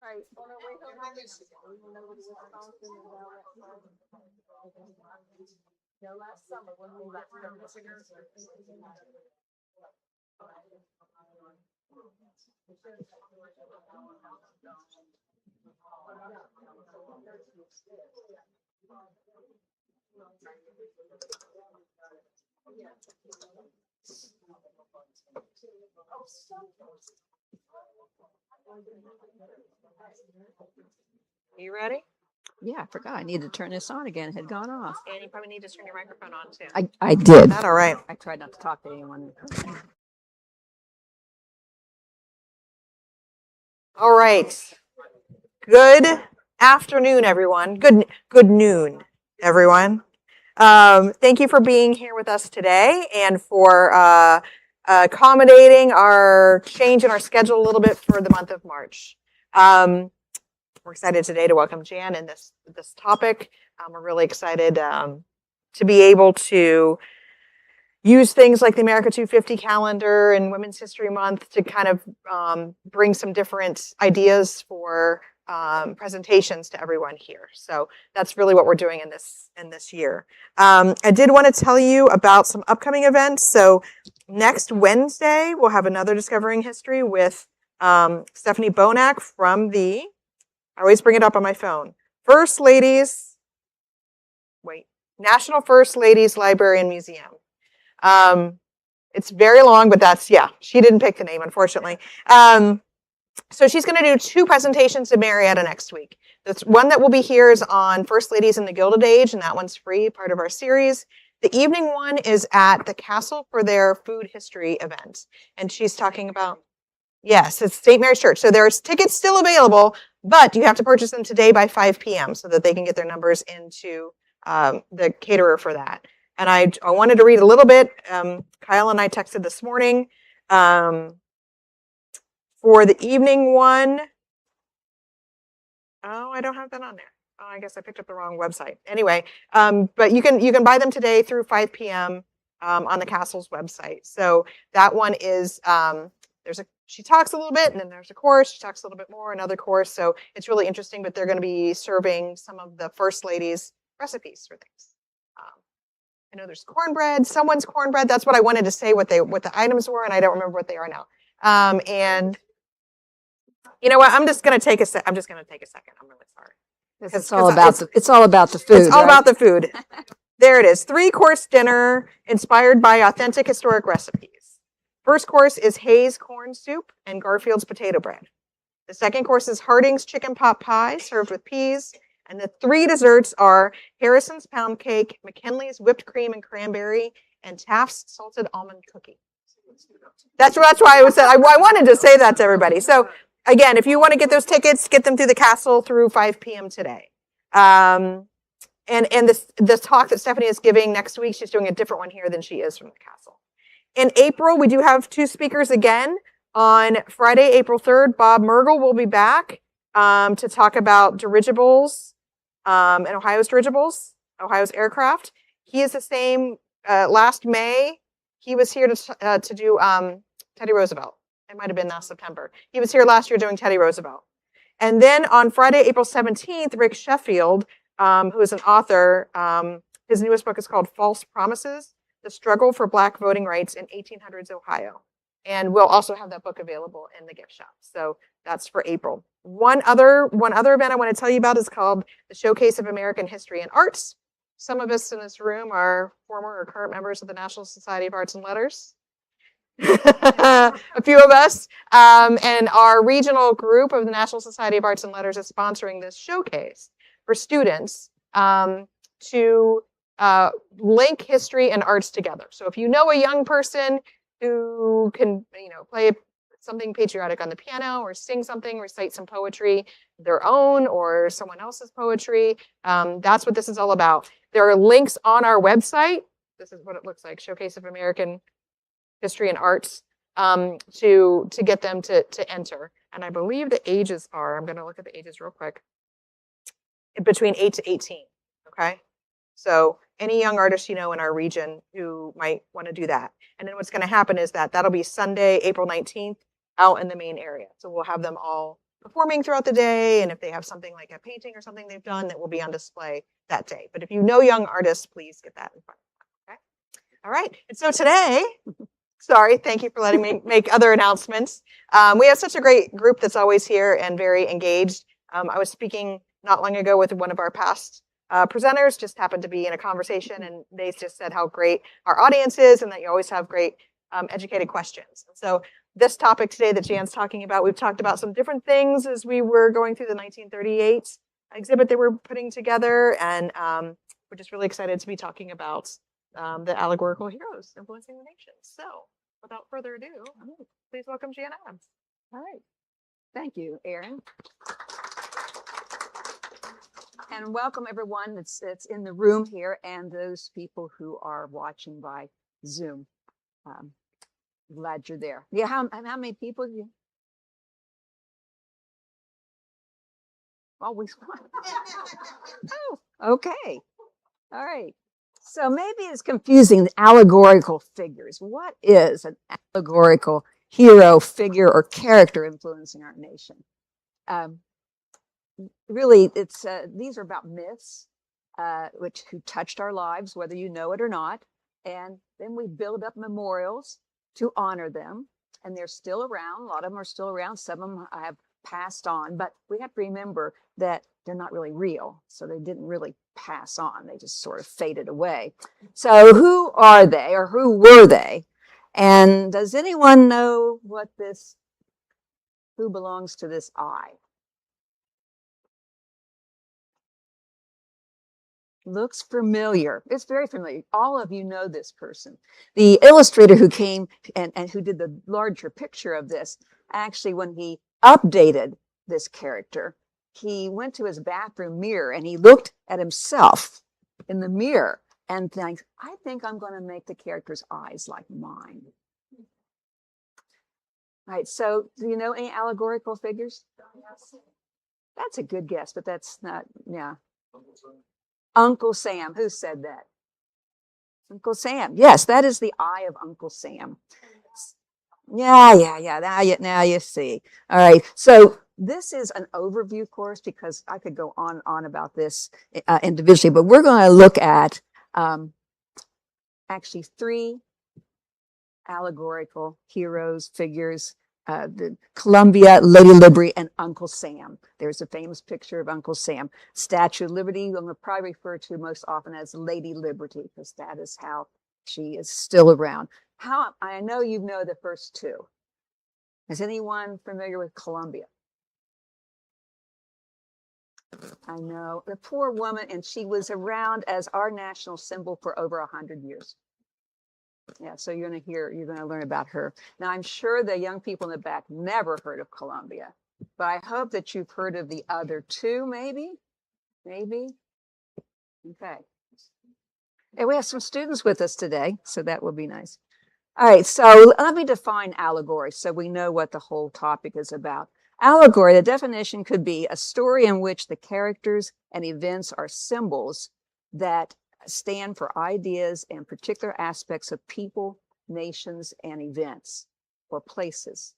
Right. Last summer when we left You ready? Yeah, I forgot. I need to turn this on again. It had gone off. And you probably need to turn your microphone on too. I did. That all right. I tried not to talk to anyone. All right. Good afternoon, everyone. Good noon, everyone. Thank you for being here with us today and for accommodating our change in our schedule a little bit for the month of March. We're excited today to welcome Jann in this topic. We're really excited to be able to use things like the America 250 calendar and Women's History Month to kind of bring some different ideas for presentations to everyone here. So that's really what we're doing in this year. I did want to tell you about some upcoming events. So next Wednesday, we'll have another Discovering History with Stephanie Bonak from I always bring it up on my phone, National First Ladies Library and Museum. It's very long, but she didn't pick the name, unfortunately. So she's going to do 2 presentations to Marietta next week. The one that will be here is on First Ladies in the Gilded Age, and that one's free, part of our series. The evening one is at the Castle for their food history event. And she's talking about, yes, it's St. Mary's Church. So there's tickets still available, but you have to purchase them today by 5 p.m. so that they can get their numbers into the caterer for that. And I wanted to read a little bit. Kyle and I texted this morning. For the evening one, I don't have that on there. Oh, I guess I picked up the wrong website. Anyway, but you can buy them today through 5 p.m. On the Castle's website. So that one is she talks a little bit, and then there's a course. She talks a little bit more, another course. So it's really interesting. But they're going to be serving some of the First Ladies' recipes for things. I know there's cornbread. Someone's cornbread. That's what I wanted to say. What the items were, and I don't remember what they are now. And you know what? I'm just going to take a second. I'm really sorry. It's all about the food. It's all about the food. There it is. 3-course dinner inspired by authentic historic recipes. First course is Hayes corn soup and Garfield's potato bread. The second course is Harding's chicken pot pie served with peas. And the 3 desserts are Harrison's pound cake, McKinley's whipped cream and cranberry, and Taft's salted almond cookie. That's why I wanted to say that to everybody. So again, if you want to get those tickets, get them through the Castle through 5 p.m. today. And this talk that Stephanie is giving next week, she's doing a different one here than she is from the Castle. In April, we do have 2 speakers again. On Friday, April 3rd, Bob Mergel will be back to talk about dirigibles and Ohio's dirigibles, Ohio's aircraft. He is the same. Last May, he was here to do Teddy Roosevelt. It might have been last September. He was here last year doing Teddy Roosevelt. And then on Friday, April 17th, Rick Sheffield, who is an author, his newest book is called False Promises, The Struggle for Black Voting Rights in 1800s Ohio. And we'll also have that book available in the gift shop. So that's for April. One other event I want to tell you about is called the Showcase of American History and Arts. Some of us in this room are former or current members of the National Society of Arts and Letters. A few of us. And our regional group of the National Society of Arts and Letters is sponsoring this showcase for students to link history and arts together. So if you know a young person who can, play something patriotic on the piano or sing something, recite some poetry, their own or someone else's poetry, that's what this is all about. There are links on our website. This is what it looks like, Showcase of American History and Arts, to get them to enter. And I believe the ages are, I'm going to look at the ages real quick, between 8 to 18, okay? So any young artist in our region who might want to do that. And then what's going to happen is that'll be Sunday, April 19th, out in the main area. So we'll have them all performing throughout the day, and if they have something like a painting or something they've done that will be on display that day. But if you know young artists, please get that in front of them. Okay? All right. And so today, sorry, thank you for letting me make other announcements. We have such a great group that's always here and very engaged. I was speaking not long ago with one of our past presenters, just happened to be in a conversation, and they just said how great our audience is and that you always have great educated questions. And so this topic today that Jann's talking about, we've talked about some different things as we were going through the 1938 exhibit that we're putting together, and we're just really excited to be talking about the allegorical heroes influencing the nations. So without further ado, please welcome Jann Adams. All right. Thank you, Erin. And welcome everyone that's in the room here and those people who are watching by Zoom. Glad you're there. Yeah, how many people? Always one. Oh, okay. All right. So maybe it's confusing, the allegorical figures. What is an allegorical hero, figure, or character influencing our nation? Really, it's these are about myths, who touched our lives, whether you know it or not. And then we build up memorials to honor them, and they're still around. A lot of them are still around. Some of them have passed on, but we have to remember that they're not really real. So they didn't really pass on. They just sort of faded away. So who are they, or who were they? And does anyone know who belongs to this I? Looks familiar. It's very familiar. All of you know this person. The illustrator who came and who did the larger picture of this, actually, when he updated this character, he went to his bathroom mirror and he looked at himself in the mirror and thinks, I think I'm going to make the character's eyes like mine. All right, so do you know any allegorical figures? That's a good guess, but that's not, yeah. Uncle Sam. Who said that? Uncle Sam. Yes, that is the eye of Uncle Sam. Yeah. Now you see. All right. So this is an overview course because I could go on about this individually, but we're going to look at actually 3 allegorical heroes, figures. The Columbia, Lady Liberty, and Uncle Sam. There's a famous picture of Uncle Sam. Statue of Liberty, I'm going to probably refer to most often as Lady Liberty, because that is how she is still around. I know you know the first 2. Is anyone familiar with Columbia? I know. The poor woman, and she was around as our national symbol for over 100 years. Yeah, so you're going to learn about her. Now, I'm sure the young people in the back never heard of Columbia, but I hope that you've heard of the other 2, maybe? Okay. And we have some students with us today, so that will be nice. All right, so let me define allegory so we know what the whole topic is about. Allegory, the definition could be a story in which the characters and events are symbols that stand for ideas and particular aspects of people, nations, and events or places.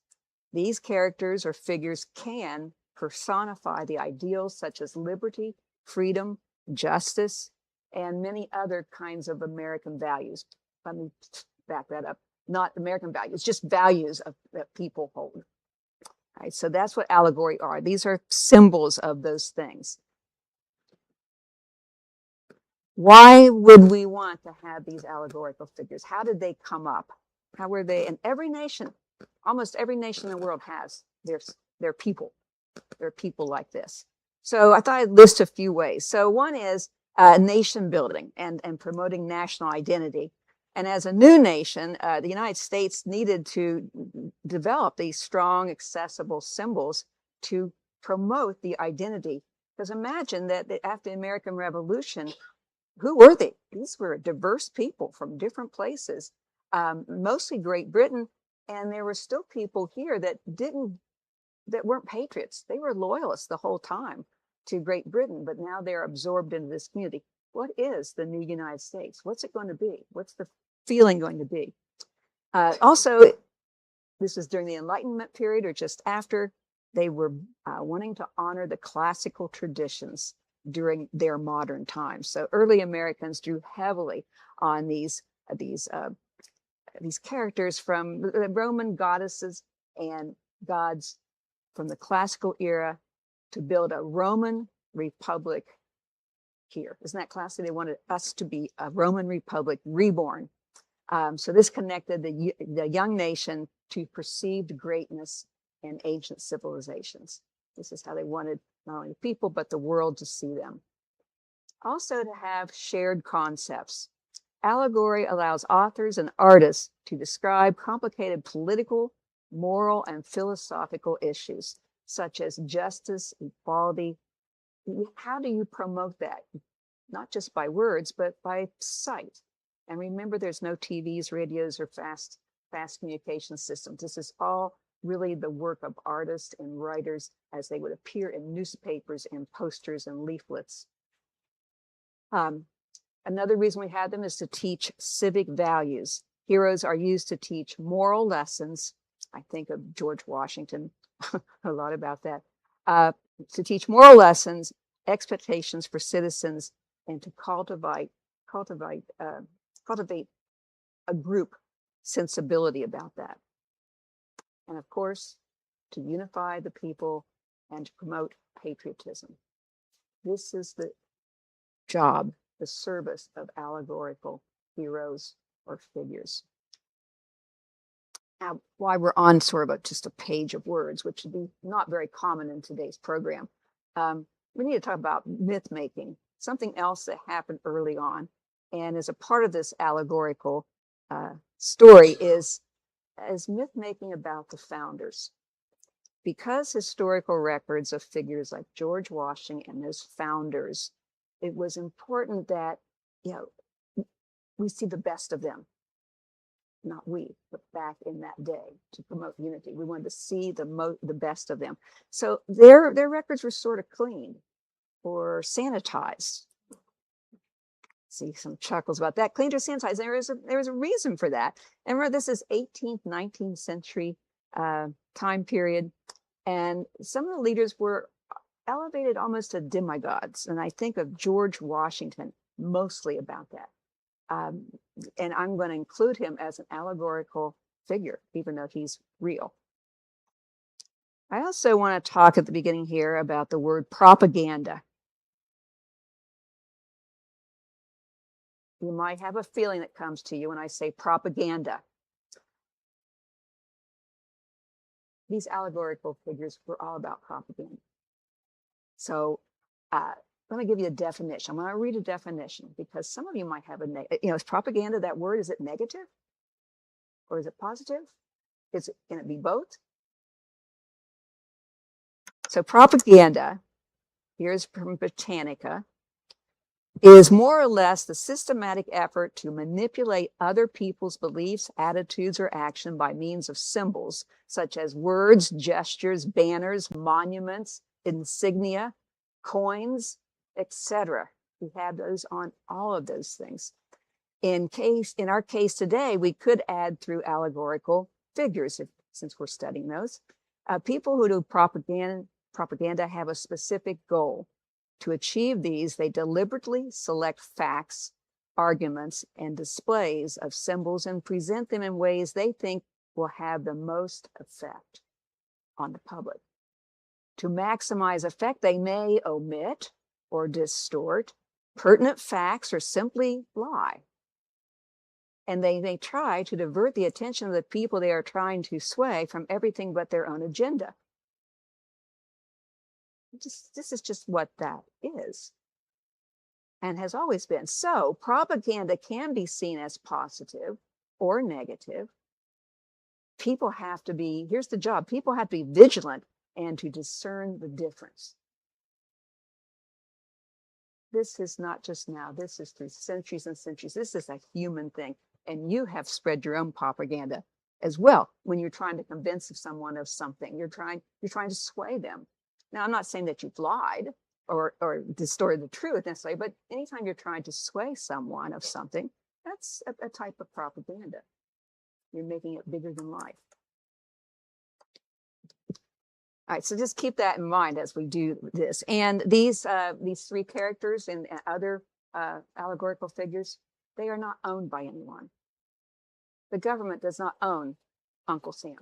These characters or figures can personify the ideals such as liberty, freedom, justice, and many other kinds of American values. Let me back that up. Not American values, just values that people hold. All right, so that's what allegory are. These are symbols of those things. Why would we want to have these allegorical figures? How did they come up? How were they? And every nation, almost every nation in the world has their people. There are people like this. So I thought I'd list a few ways. So one is nation building and promoting national identity. And as a new nation, the United States needed to develop these strong, accessible symbols to promote the identity. Because imagine that after the American Revolution, who were they? These were diverse people from different places, mostly Great Britain, and there were still people here that weren't patriots. They were loyalists the whole time to Great Britain, but now they're absorbed into this community. What is the new United States? What's it going to be? What's the feeling going to be? Also, this was during the Enlightenment period or just after. they were wanting to honor the classical traditions during their modern times. So early Americans drew heavily on these characters from the Roman goddesses and gods from the classical era to build a Roman republic here. Isn't that classy? They wanted us to be a Roman republic reborn. So this connected the young nation to perceived greatness in ancient civilizations. This is how they wanted not only the people, but the world to see them. Also to have shared concepts. Allegory allows authors and artists to describe complicated political, moral, and philosophical issues, such as justice, equality. How do you promote that? Not just by words, but by sight. And remember, there's no TVs, radios, or fast communication systems. This is all really the work of artists and writers as they would appear in newspapers and posters and leaflets. Another reason we had them is to teach civic values. Heroes are used to teach moral lessons. I think of George Washington a lot about that. To teach moral lessons, expectations for citizens, and to cultivate a group sensibility about that. And of course, to unify the people and to promote patriotism. This is the job, the service of allegorical heroes or figures. Now, while we're on sort of just a page of words, which would be not very common in today's program, we need to talk about myth making, something else that happened early on. And as a part of this allegorical story is myth making about the founders. Because historical records of figures like George Washington and those founders, it was important that, we see the best of them. Not we, but back in that day to promote unity. We wanted to see the best of them. So their records were sort of cleaned or sanitized. See some chuckles about that. Cleaned or sanitized. There was a reason for that. And remember, this is 18th, 19th century time period. And some of the leaders were elevated almost to demigods. And I think of George Washington mostly about that. And I'm going to include him as an allegorical figure, even though he's real. I also want to talk at the beginning here about the word propaganda. You might have a feeling that comes to you when I say propaganda. These allegorical figures were all about propaganda. So let me give you a definition. I'm going to read a definition because some of you might have is propaganda, that word, is it negative or is it positive? Can it be both? So propaganda, here's from Britannica, is more or less the systematic effort to manipulate other people's beliefs, attitudes, or action by means of symbols such as words, gestures, banners, monuments, insignia, coins, etc. We have those on all of those things. In our case today, we could add through allegorical figures, since we're studying those. People who do propaganda have a specific goal. To achieve these, they deliberately select facts, arguments, and displays of symbols and present them in ways they think will have the most effect on the public. To maximize effect, they may omit or distort pertinent facts or simply lie. And they may try to divert the attention of the people they are trying to sway from everything but their own agenda. This is just what that is and has always been. So propaganda can be seen as positive or negative. People have to be, here's the job, people have to be vigilant and to discern the difference. This is not just now, this is through centuries and centuries. This is a human thing. And you have spread your own propaganda as well when you're trying to convince someone of something. You're trying to sway them. Now, I'm not saying that you've lied or distorted the truth necessarily, but anytime you're trying to sway someone of something, that's a type of propaganda. You're making it bigger than life. All right, so just keep that in mind as we do this. And these three characters and other allegorical figures, they are not owned by anyone. The government does not own Uncle Sam.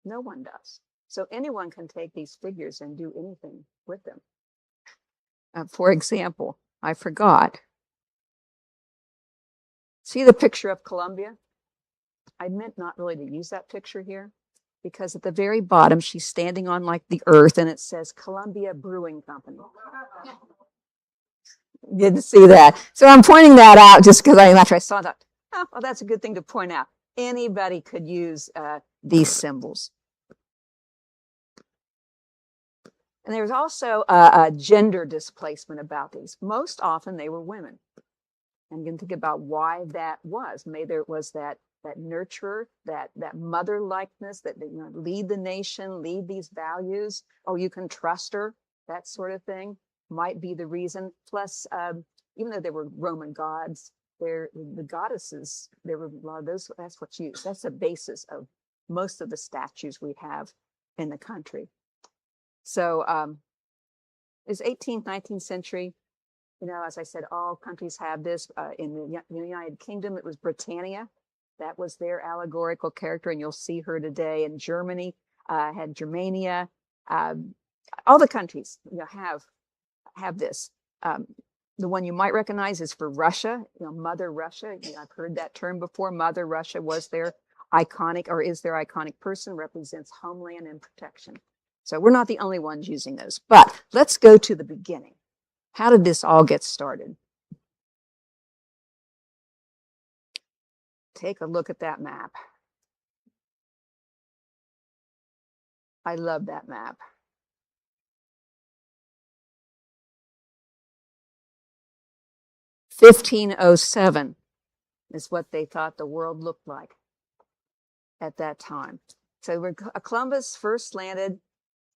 No one does. So anyone can take these figures and do anything with them. For example, I forgot. See the picture of Columbia? I meant not really to use that picture here because at the very bottom, she's standing on like the earth and it says Columbia Brewing Company. Didn't see that. So I'm pointing that out just because after I saw that, oh, well, that's a good thing to point out. Anybody could use these symbols. And there's also a gender displacement about these. Most often they were women. And you can think about why that was. Maybe there was that nurturer, that mother likeness, that lead the nation, lead these values. Oh, you can trust her, that sort of thing might be the reason. Plus, even though there were Roman gods, the goddesses, there were a lot of those. That's what's used. That's the basis of most of the statues we have in the country. So it's 18th, 19th century. As I said, all countries have this. In the United Kingdom, it was Britannia. That was their allegorical character, and you'll see her today. In Germany, had Germania. All the countries have this. The one you might recognize is for Russia, Mother Russia. I've heard that term before. Mother Russia was their iconic, or is their iconic person, represents homeland and protection. So we're not the only ones using those. But let's go to the beginning. How did this all get started? Take a look at that map. I love that map. (1507) is what they thought the world looked like at that time. So Columbus first landed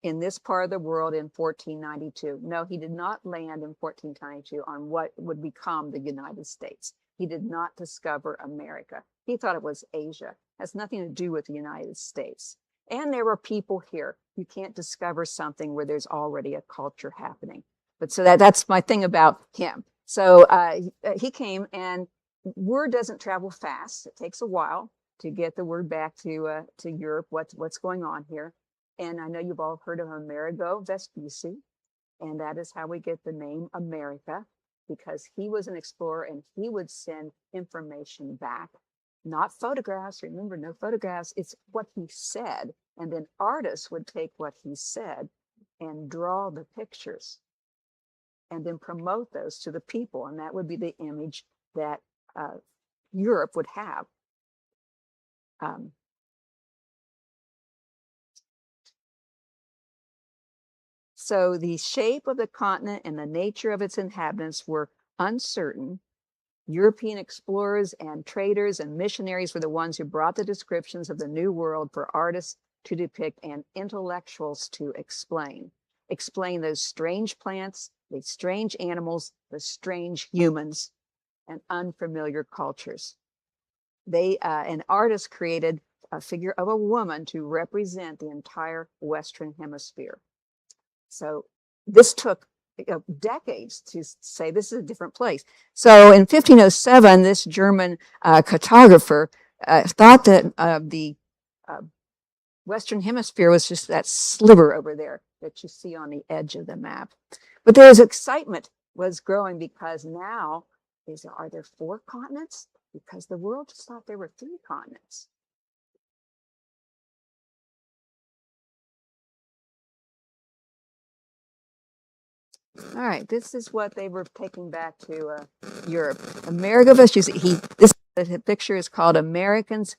in this part of the world in 1492. No, he did not land in 1492 on what would become the United States. He did not discover America. He thought it was Asia. It has nothing to do with the United States. And there were people here. You can't discover something where there's already a culture happening. But so that's my thing about him. So he came, and word doesn't travel fast. It takes a while to get the word back to Europe, what's going on here. And I know you've all heard of Amerigo Vespucci, and that is how we get the name America, because he was an explorer and he would send information back, not photographs. Remember, no photographs. It's what he said. And then artists would take what he said and draw the pictures and then promote those to the people. And that would be the image that Europe would have. So the shape of the continent and the nature of its inhabitants were uncertain. European explorers and traders and missionaries were the ones who brought the descriptions of the New World for artists to depict and intellectuals to explain those strange plants, the strange animals, the strange humans, and unfamiliar cultures. An artist created a figure of a woman to represent the entire Western Hemisphere. So this took decades to say this is a different place. So in 1507, this German cartographer thought that the Western Hemisphere was just that sliver over there that you see on the edge of the map. But there's excitement was growing because now are there 4 continents? Because the world just thought there were 3 continents. All right, this is what they were taking back to Europe. Amerigo Vespucci. This picture is called "Americans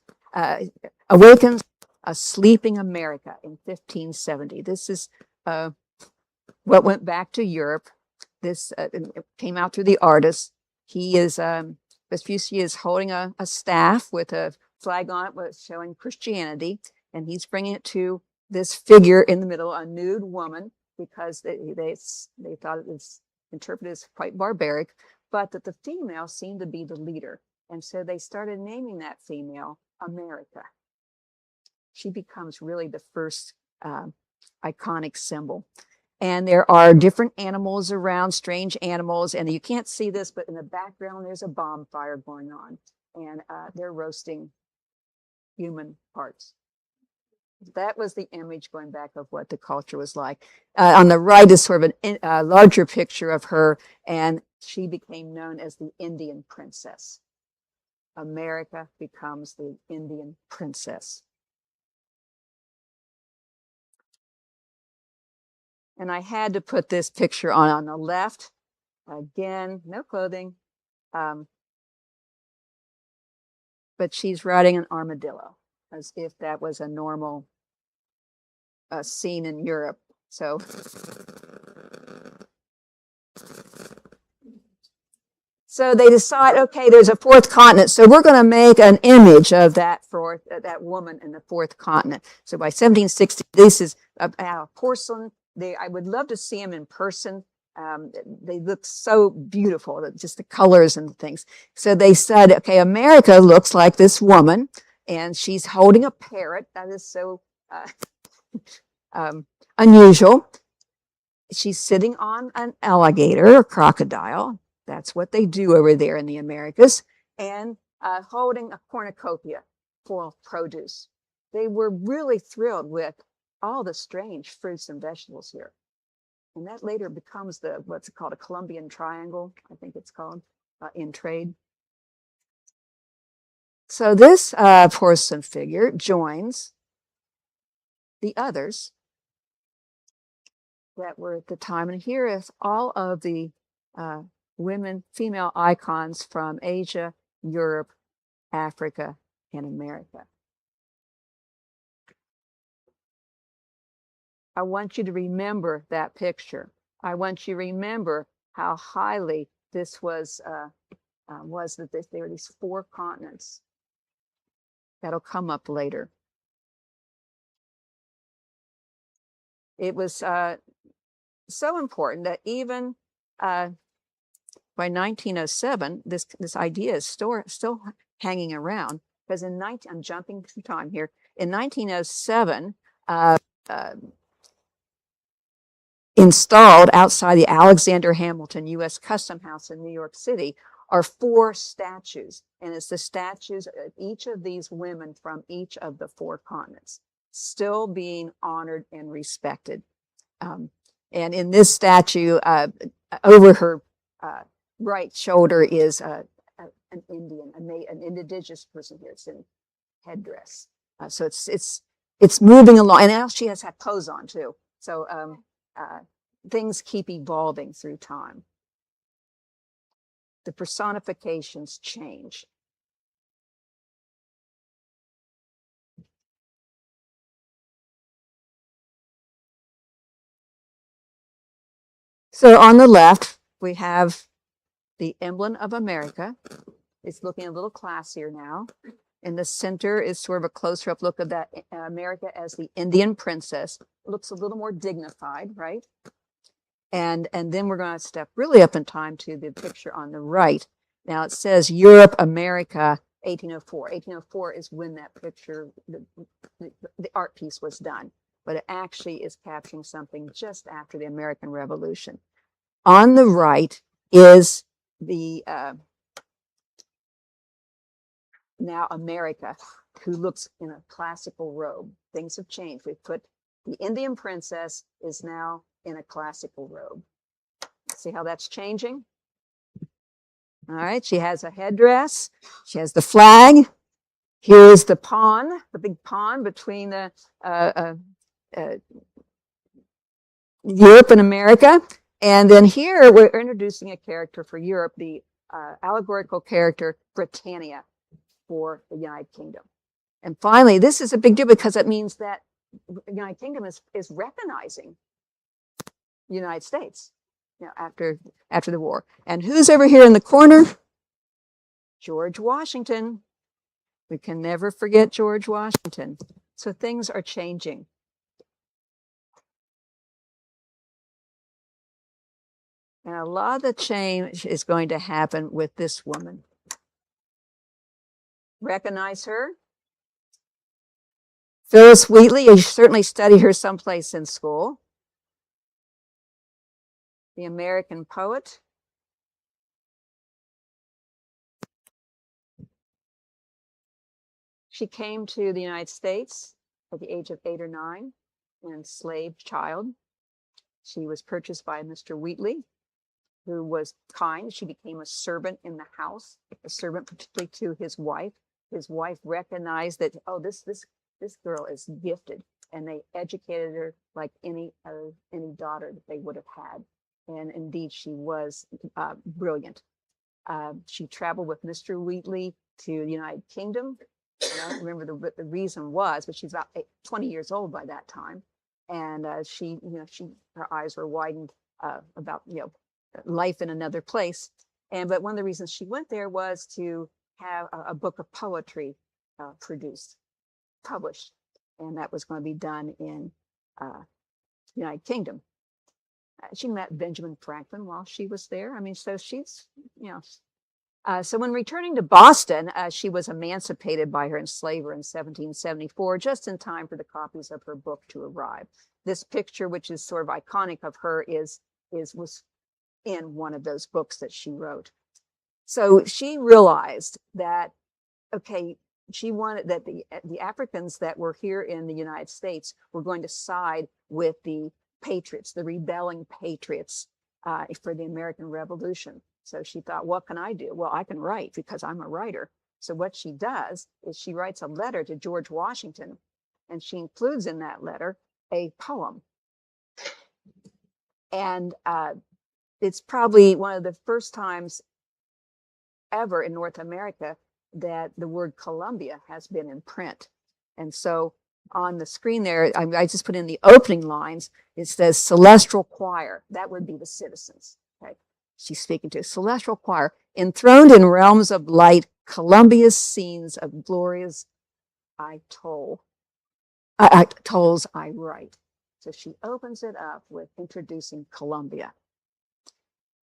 Awakens a Sleeping America" in 1570. This is what went back to Europe. This came out through the artist. He is Vespucci is holding a staff with a flag on it, showing Christianity, and he's bringing it to this figure in the middle, a nude woman, because they thought it was interpreted as quite barbaric, but that the female seemed to be the leader. And so they started naming that female America. She becomes really the first iconic symbol. And there are different animals around, strange animals, and you can't see this, but in the background there's a bonfire going on, and they're roasting human parts. That was the image going back of what the culture was like. On the right is sort of a larger picture of her, and she became known as the Indian princess. America becomes the Indian princess. And I had to put this picture on the left. Again, no clothing. But she's riding an armadillo, as if that was a normal scene in Europe. So they decide, okay, there's a fourth continent, so we're going to make an image of that woman in the fourth continent. So by 1760, this is a porcelain. I would love to see them in person. They look so beautiful, just the colors and things. So they said, okay, America looks like this woman, and she's holding a parrot. That is so unusual. She's sitting on an alligator or crocodile. That's what they do over there in the Americas, and holding a cornucopia full of produce. They were really thrilled with all the strange fruits and vegetables here. And that later becomes what's called a Columbian Triangle, I think it's called, in trade. So this porcelain figure joins the others that were at the time. And here is all of the female icons from Asia, Europe, Africa, and America. I want you to remember that picture. I want you to remember how highly this was that there were these four continents. That'll come up later. It was so important that even by 1907, this idea is still hanging around, because I'm jumping through time here. In 1907, installed outside the Alexander Hamilton U.S. Custom House in New York City are 4 statues, and it's the statues of each of these women from each of the 4 continents, still being honored and respected. And in this statue, over her right shoulder is an Indian, an indigenous person here. It's in headdress. So it's moving along, and now she has had clothes on too. So things keep evolving through time. The personifications change. So on the left, we have the emblem of America. It's looking a little classier now. In the center is sort of a closer up look of that America as the Indian princess. It looks a little more dignified, right? And then we're going to step really up in time to the picture on the right. Now it says Europe, America, 1804. 1804 is when that picture, the art piece was done. But it actually is capturing something just after the American Revolution. On the right is the now America, who looks in a classical robe. Things have changed. We've put the Indian princess is now in a classical robe. See how that's changing? All right, she has a headdress. She has the flag. Here's the pond, the big pond between the Europe and America. And then here we're introducing a character for Europe, the allegorical character Britannia for the United Kingdom. And finally, this is a big deal because it means that the United Kingdom is recognizing the United States, after the war. And who's over here in the corner? George Washington. We can never forget George Washington. So things are changing. And a lot of the change is going to happen with this woman. Recognize her? Phyllis Wheatley, you certainly studied her someplace in school. The American poet. She came to the United States at the age of 8 or 9, an enslaved child. She was purchased by Mr. Wheatley, who was kind. She became a servant in the house, a servant particularly to his wife. His wife recognized that, oh, this girl is gifted, and they educated her like any daughter that they would have had. And indeed, she was brilliant. She traveled with Mr. Wheatley to the United Kingdom. I don't remember what the reason was, but she's about 20 years old by that time. And her eyes were widened about, life in another place. But one of the reasons she went there was to have a book of poetry published. And that was going to be done in the United Kingdom. She met Benjamin Franklin while she was there. I mean, so she's, so when returning to Boston, she was emancipated by her enslaver in 1774, just in time for the copies of her book to arrive. This picture, which is sort of iconic of her, was in one of those books that she wrote. So she realized that, okay, she wanted that the Africans that were here in the United States were going to side with the patriots, the rebelling patriots for the American Revolution. So she thought, what can I do? Well, I can write because I'm a writer. So what she does is she writes a letter to George Washington, and she includes in that letter a poem. And it's probably one of the first times ever in North America that the word Columbia has been in print. And so on the screen there, I just put in the opening lines. It says Celestial Choir. That would be the citizens. Okay. She's speaking to Celestial Choir. Enthroned in realms of light, Columbia's scenes of glories tolls I write. So she opens it up with introducing Columbia.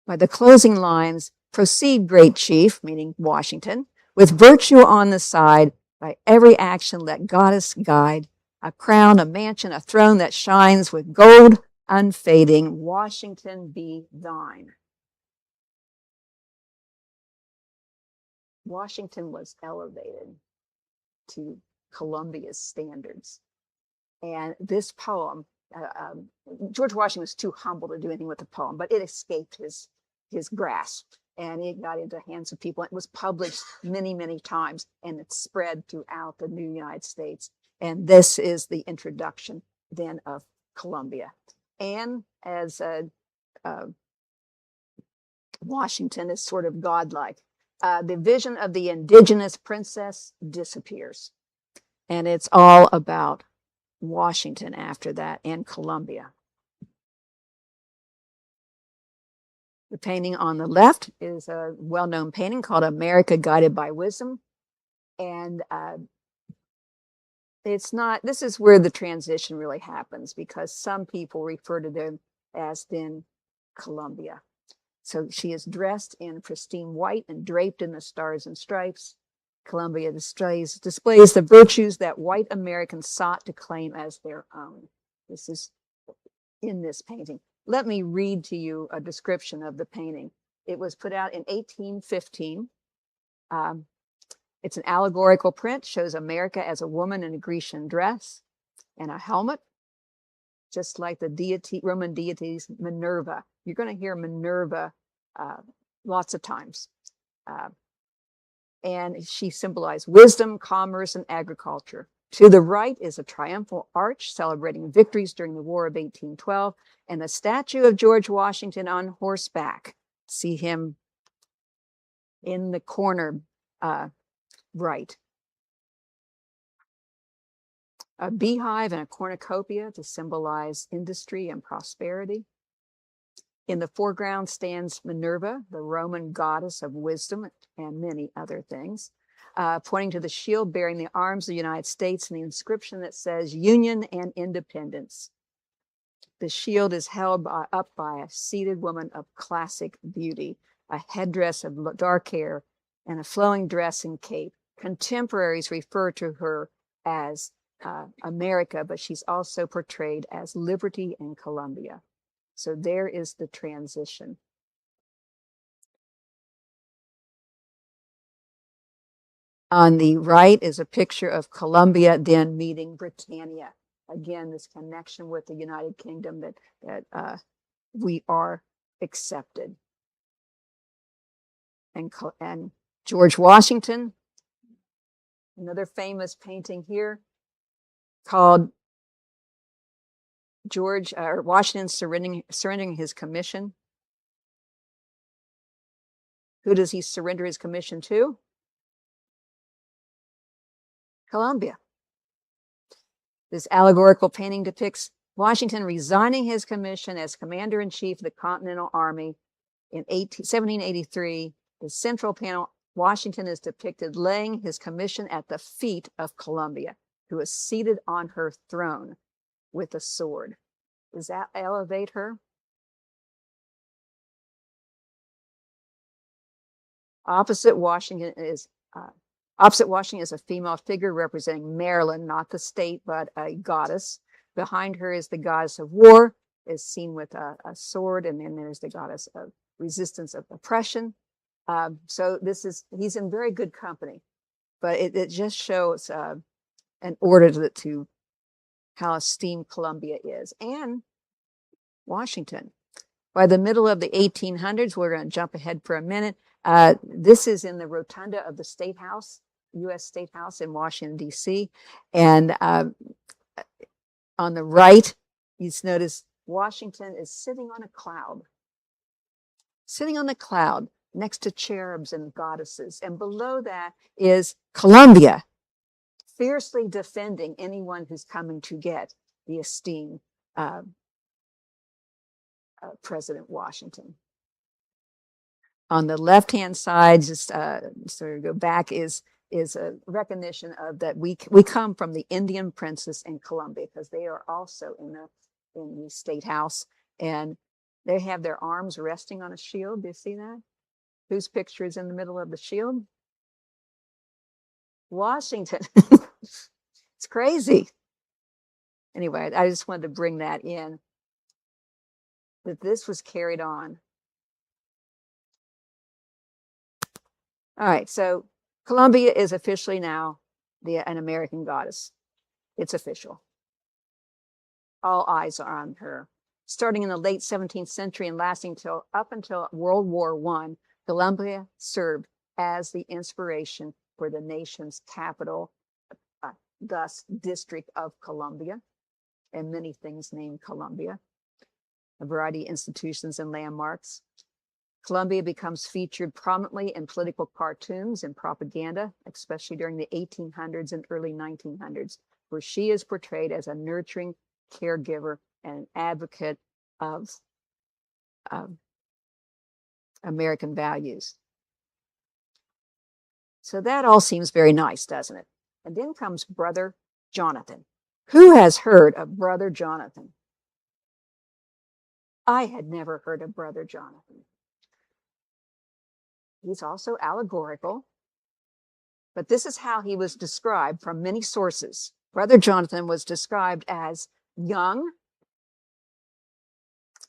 By the closing lines, proceed, great chief, meaning Washington, with virtue on the side, by every action let goddess guide, a crown, a mansion, a throne that shines with gold unfading, Washington be thine. Washington was elevated to Columbia's standards. And this poem, George Washington was too humble to do anything with the poem, but it escaped his grasp, and it got into the hands of people. It was published many, many times, and it spread throughout the new United States. And this is the introduction then of Columbia. And as Washington is sort of godlike, the vision of the indigenous princess disappears. And it's all about Washington after that and Columbia. The painting on the left is a well-known painting called America Guided by Wisdom. And this is where the transition really happens, because some people refer to them as then Columbia. So she is dressed in pristine white and draped in the stars and stripes. Columbia displays the virtues that white Americans sought to claim as their own. This is in this painting. Let me read to you a description of the painting. It was put out in 1815. It's an allegorical print, shows America as a woman in a Grecian dress and a helmet, just like the Roman deities Minerva. You're going to hear Minerva lots of times. And she symbolized wisdom, commerce, and agriculture. To the right is a triumphal arch celebrating victories during the War of 1812, and a statue of George Washington on horseback. See him in the corner right. A beehive and a cornucopia to symbolize industry and prosperity. In the foreground stands Minerva, the Roman goddess of wisdom and many other things, pointing to the shield bearing the arms of the United States and the inscription that says Union and Independence. The shield is held up by a seated woman of classic beauty, a headdress of dark hair and a flowing dress and cape. Contemporaries refer to her as America, but she's also portrayed as Liberty and Columbia. So there is the transition. On the right is a picture of Columbia then meeting Britannia. Again, this connection with the United Kingdom that we are accepted. And George Washington, another famous painting here called Washington surrendering his commission. Who does he surrender his commission to? Columbia. This allegorical painting depicts Washington resigning his commission as commander-in-chief of the Continental Army in 1783. The central panel, Washington is depicted laying his commission at the feet of Columbia, who is seated on her throne with a sword. Does that elevate her? Opposite Washington is a female figure representing Maryland, not the state, but a goddess. Behind her is the goddess of war, is seen with a sword, and then there's the goddess of resistance of oppression. So he's in very good company, but it just shows an order to how esteemed Columbia is, and Washington. By the middle of the 1800s, we're going to jump ahead for a minute. This is in the rotunda of the State House, U.S. State House in Washington, D.C. And on the right, you notice Washington is sitting on a cloud. Sitting on a cloud next to cherubs and goddesses. And below that is Columbia, fiercely defending anyone who's coming to get the esteemed President Washington. On the left-hand side, just sort of go back, is a recognition of that we come from the Indian princess in Columbia, because they are also in the State House, and they have their arms resting on a shield. Do you see that? Whose picture is in the middle of the shield? Washington. It's crazy. Anyway, I just wanted to bring that in, that this was carried on. All right, so Columbia is officially now an American goddess. It's official. All eyes are on her. Starting in the late 17th century and lasting up until World War I, Columbia served as the inspiration for the nation's capital, thus District of Columbia, and many things named Columbia, a variety of institutions and landmarks. Columbia becomes featured prominently in political cartoons and propaganda, especially during the 1800s and early 1900s, where she is portrayed as a nurturing caregiver and an advocate of American values. So that all seems very nice, doesn't it? And then comes Brother Jonathan. Who has heard of Brother Jonathan? I had never heard of Brother Jonathan. He's also allegorical, but this is how he was described from many sources. Brother Jonathan was described as young,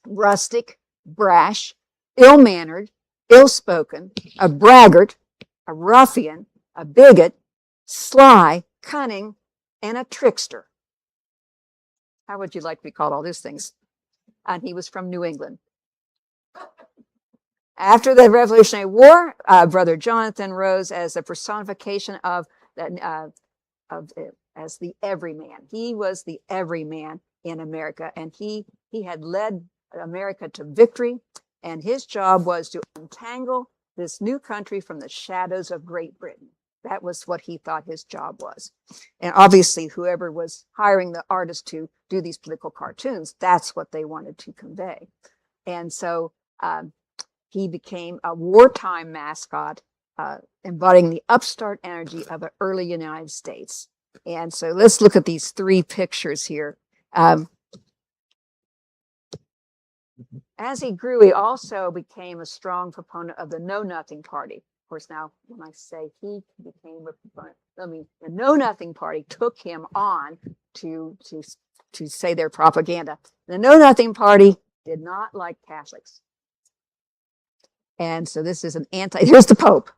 rustic, brash, ill-mannered, ill-spoken, a braggart, a ruffian, a bigot, sly, cunning, and a trickster. How would you like to be called all these things? And he was from New England. After the Revolutionary War, Brother Jonathan rose as a personification as the everyman. He was the everyman in America, and he had led America to victory, and his job was to untangle this new country from the shadows of Great Britain. That was what he thought his job was. And obviously, whoever was hiring the artist to do these political cartoons, that's what they wanted to convey. And so he became a wartime mascot, embodying the upstart energy of the early United States. And so let's look at these three pictures here. As he grew, he also became a strong proponent of the Know Nothing Party. course, now when I say he became, the Know Nothing Party took him on to say their propaganda. The Know Nothing Party did not like Catholics, and so this is an anti. Here's the Pope,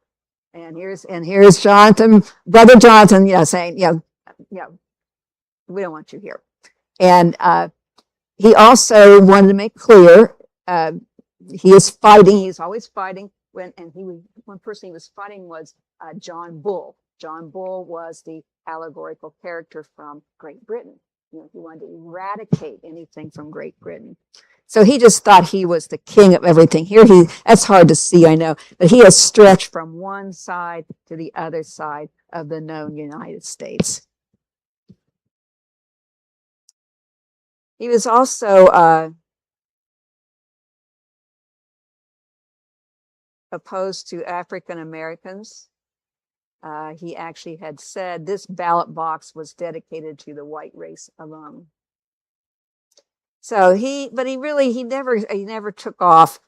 and here's Jonathan, Brother Jonathan, saying, we don't want you here. And he also wanted to make clear he is fighting. He's always fighting. One person he was fighting was John Bull. John Bull was the allegorical character from Great Britain. He wanted to eradicate anything from Great Britain. So he just thought he was the king of everything. Here that's hard to see, I know, but he has stretched from one side to the other side of the known United States. He was also opposed to African Americans. He actually had said this ballot box was dedicated to the white race alone. So he never took off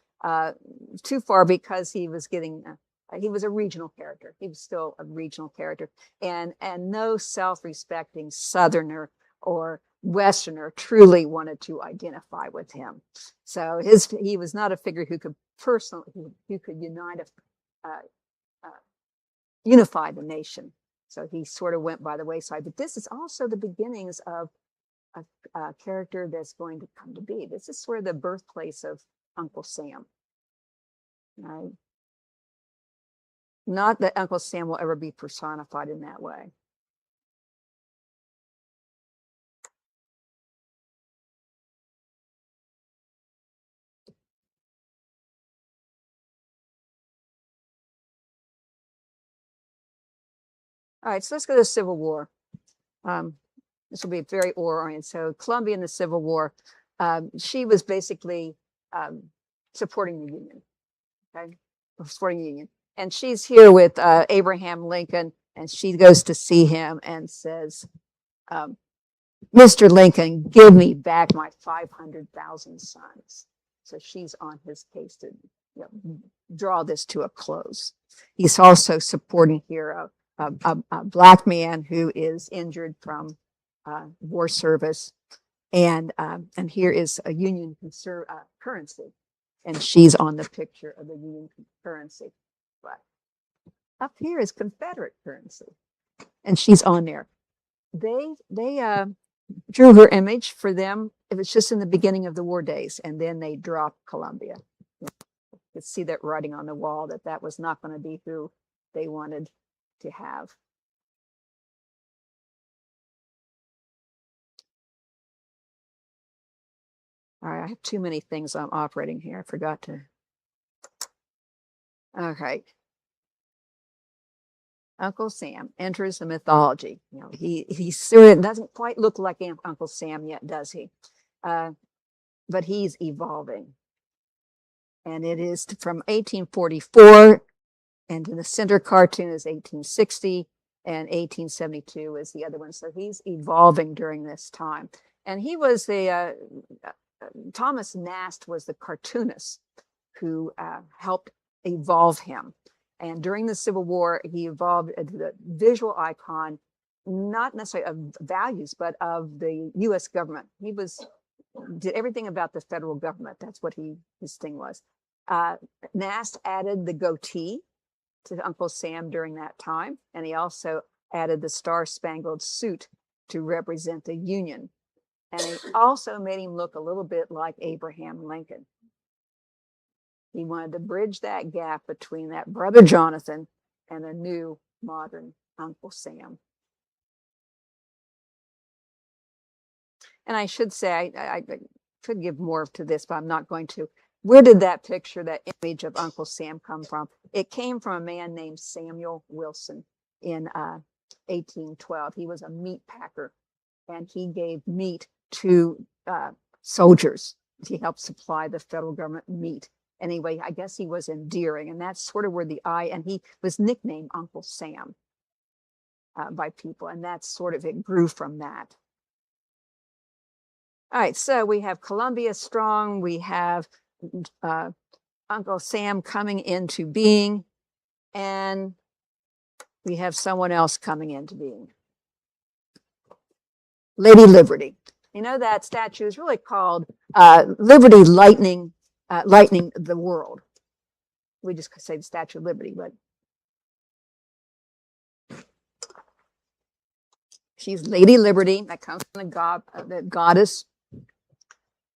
too far because he was getting, he was a regional character. He was still a regional character, and no self-respecting Southerner or Westerner truly wanted to identify with him. So he was not a figure who could unify the nation. So he sort of went by the wayside. But this is also the beginnings of a character that's going to come to be. This is sort of the birthplace of Uncle Sam. Right? Not that Uncle Sam will ever be personified in that way. All right, so let's go to the Civil War. This will be very war-oriented. So Columbia in the Civil War, she was basically supporting the Union, okay? Supporting the Union. And she's here with Abraham Lincoln, and she goes to see him and says, Mr. Lincoln, give me back my 500,000 sons. So she's on his case to draw this to a close. He's also supporting here a black man who is injured from war service, and here is a Union currency, and she's on the picture of the Union currency. But up here is Confederate currency, and she's on there. They drew her image for them. It was just in the beginning of the war days, and then they dropped Columbia. You could see that writing on the wall that was not going to be who they wanted to have. All right, I have too many things I'm operating here. I forgot to. Okay. Uncle Sam enters the mythology. He sort of doesn't quite look like Uncle Sam yet, does he? But he's evolving. And it is from 1844, and in the center cartoon is 1860, and 1872 is the other one. So he's evolving during this time. And he was Thomas Nast was the cartoonist who helped evolve him. And during the Civil War, he evolved into the visual icon, not necessarily of values, but of the U.S. government. He did everything about the federal government. That's what his thing was. Nast added the goatee to Uncle Sam during that time, and he also added the Star-Spangled Suit to represent the Union. And he also made him look a little bit like Abraham Lincoln. He wanted to bridge that gap between that Brother Jonathan and a new modern Uncle Sam. And I should say, I could give more to this, but I'm not going to. Where did that picture, that image of Uncle Sam come from? It came from a man named Samuel Wilson in 1812. He was a meat packer, and he gave meat to soldiers. He helped supply the federal government meat. Anyway, I guess he was endearing, and that's sort of where and he was nicknamed Uncle Sam by people, and that's sort of, it grew from that. All right, so we have Columbia strong, we have Uncle Sam coming into being, And we have someone else coming into being. Lady Liberty. You know, that statue is really called Liberty Lightning the World. We just say the Statue of Liberty, but she's Lady Liberty. That comes from the goddess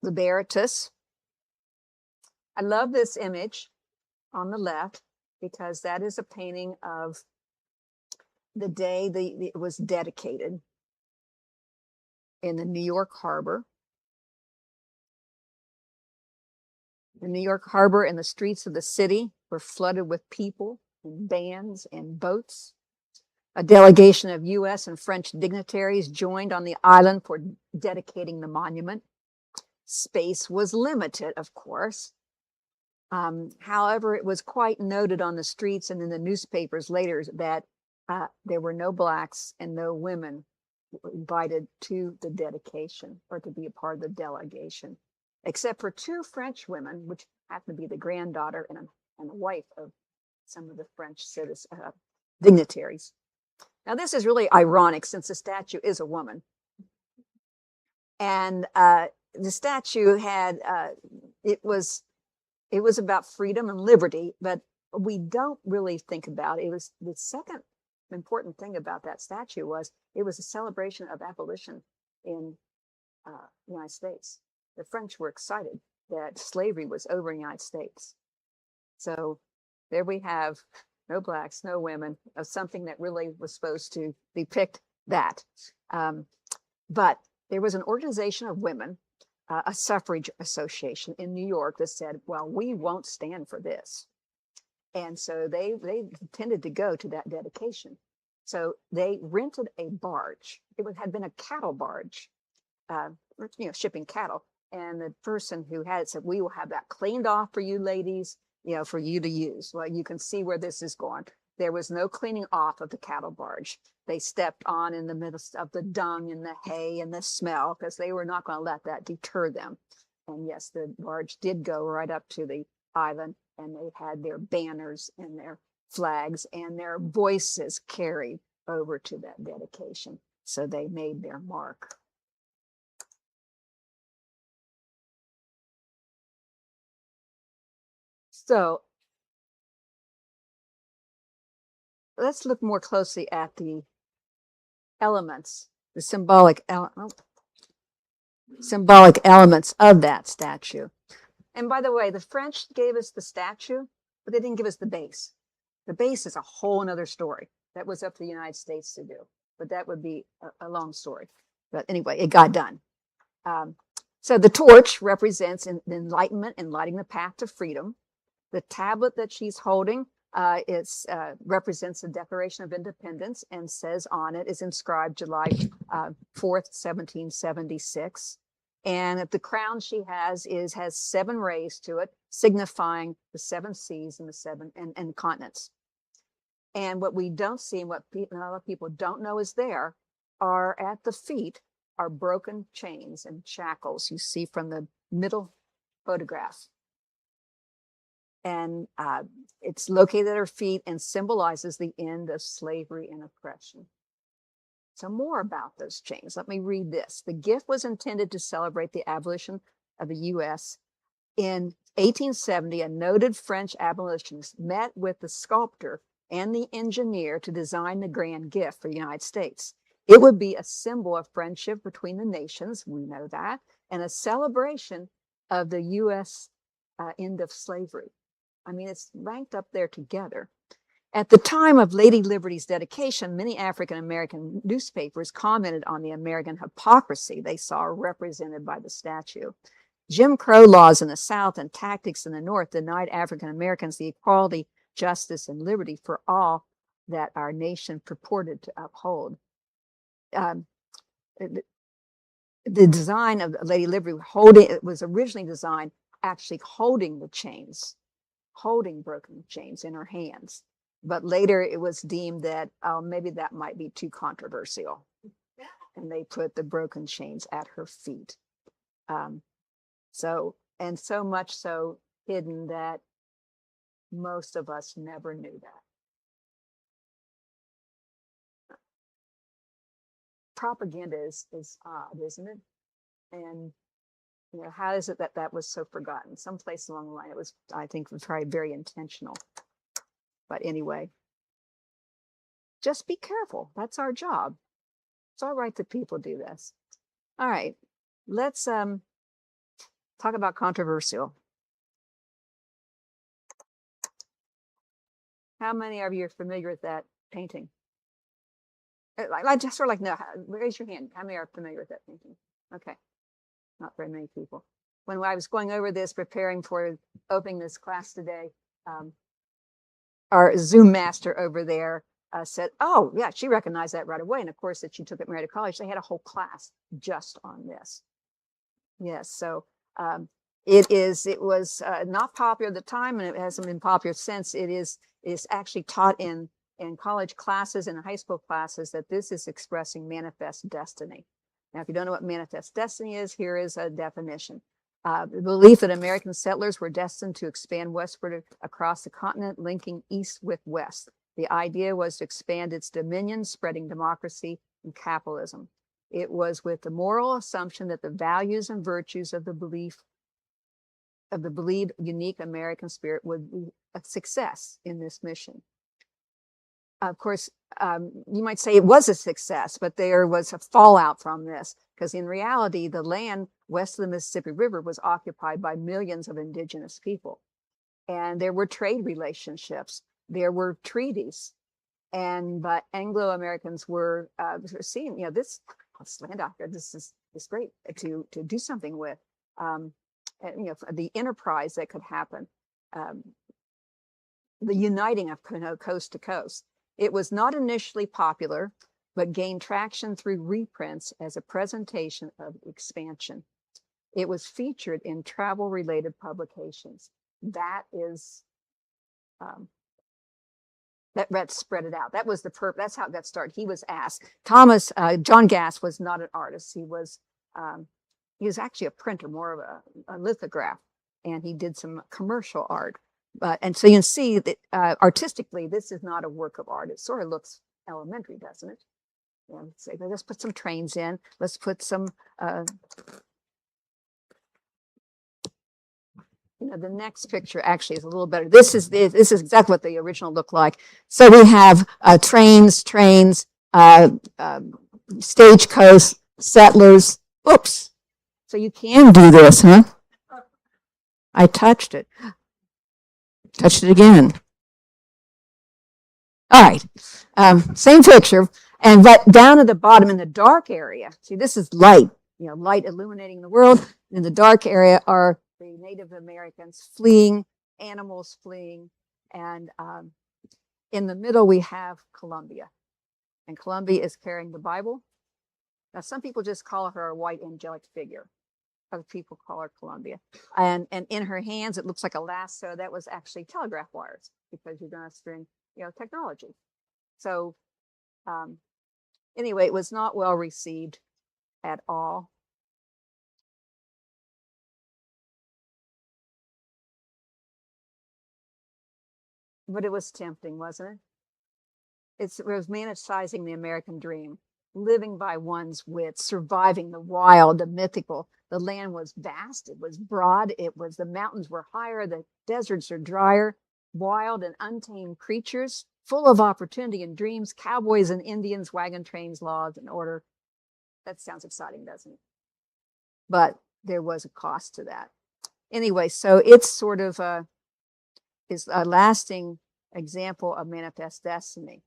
Liberatus. I love this image on the left because that is a painting of the day it was dedicated in the New York Harbor. The New York Harbor and the streets of the city were flooded with people and bands and boats. A delegation of U.S. and French dignitaries joined on the island for dedicating the monument. Space was limited, of course. However, it was quite noted on the streets and in the newspapers later that there were no blacks and no women invited to the dedication or to be a part of the delegation, except for 2 French women, which happened to be the granddaughter and the wife of some of the French dignitaries. Now, this is really ironic since the statue is a woman. And the statue had, it was about freedom and liberty, but we don't really think about it. It was the second important thing about that statue was it was a celebration of abolition in the United States. The French were excited that slavery was over in the United States. So there we have no blacks, no women, of something that really was supposed to depict that. But there was an organization of women, a suffrage association in New York that said, well, we won't stand for this. And so they intended to go to that dedication. So they rented a barge. It had been a cattle barge, shipping cattle. And the person who had it said, we will have that cleaned off for you ladies, for you to use. Well, you can see where this is going. There was no cleaning off of the cattle barge. They stepped on in the middle of the dung and the hay and the smell because they were not going to let that deter them. And yes, the barge did go right up to the island, and they had their banners and their flags and their voices carried over to that dedication. So they made their mark. So let's look more closely at the elements, the symbolic elements of that statue. And by the way, the French gave us the statue, but they didn't give us the base. The base is a whole nother story. That was up to the United States to do, but that would be a long story. But anyway, it got done. So the torch represents the enlightenment and lighting the path to freedom. The tablet that she's holding represents the Declaration of Independence and says on it is inscribed July 4th, 1776. And the crown she has 7 rays to it, signifying the 7 seas and the 7 and continents. And what we don't see and what a lot of people don't know is there are at the feet are broken chains and shackles you see from the middle photograph. And it's located at her feet and symbolizes the end of slavery and oppression. So more about those chains. Let me read this. The gift was intended to celebrate the abolition of the U.S. In 1870, a noted French abolitionist met with the sculptor and the engineer to design the grand gift for the United States. It would be a symbol of friendship between the nations, we know that, and a celebration of the U.S. End of slavery. I mean, it's ranked up there together. At the time of Lady Liberty's dedication, many African American newspapers commented on the American hypocrisy they saw represented by the statue. Jim Crow laws in the South and tactics in the North denied African Americans the equality, justice, and liberty for all that our nation purported to uphold. The design of Lady Liberty it was originally designed actually holding the chains, holding broken chains in her hands. But later it was deemed that maybe that might be too controversial. And they put the broken chains at her feet. So much so hidden that most of us never knew that. propaganda is odd, isn't it? And how is it that that was so forgotten? Someplace along the line, it was, I think, probably very intentional. But anyway, just be careful. That's our job. It's all right that people do this. All right, let's talk about controversial. How many of you are familiar with that painting? I just sort of like, no, raise your hand. How many are familiar with that painting? Okay, not very many people. When I was going over this, preparing for opening this class today, our Zoom master over there said, oh, yeah, she recognized that right away. And of course, that she took at Marietta College, they had a whole class just on this. Yes, so it was not popular at the time, and it hasn't been popular since. It is actually taught in college classes and high school classes that this is expressing manifest destiny. Now, if you don't know what manifest destiny is, here is a definition. The belief that American settlers were destined to expand westward across the continent, linking east with west. The idea was to expand its dominion, spreading democracy and capitalism. It was with the moral assumption that the values and virtues of the believed unique American spirit would be a success in this mission. Of course, you might say it was a success, but there was a fallout from this, because in reality, the land west of the Mississippi River was occupied by millions of indigenous people. And there were trade relationships, there were treaties, but Anglo-Americans were seeing, this land out here, this is great to do something with, the enterprise that could happen, the uniting of coast to coast. It was not initially popular, but gained traction through reprints as a presentation of expansion. It was featured in travel-related publications. That is, that spread it out. That was that's how it got started. He was asked. John Gass was not an artist. He was actually a printer, more of a lithograph, and he did some commercial art. And so you can see that artistically, this is not a work of art. It sort of looks elementary, doesn't it? Yeah, let's put some trains in. Let's put some, the next picture actually is a little better. This is exactly what the original looked like. So we have trains, stagecoach, settlers. Oops. So you can do this, huh? I touched it. Touched it again. All right, same picture, but down at the bottom in the dark area, see, this is light, light illuminating the world. In the dark area are the Native Americans fleeing, animals fleeing, and in the middle we have Columbia, and Columbia is carrying the Bible. Now, some people just call her a white angelic figure. Other people call her Columbia. And in her hands, it looks like a lasso. That was actually telegraph wires, because you're going to string, technology. So anyway, it was not well received at all. But it was tempting, wasn't it? It was romanticizing the American dream, living by one's wits, surviving the wild, the mythical. The land was vast, it was broad, the mountains were higher, the deserts are drier, wild and untamed creatures, full of opportunity and dreams, cowboys and Indians, wagon trains, laws and order. That sounds exciting, doesn't it? But there was a cost to that. Anyway, so it's sort of is a lasting example of manifest destiny,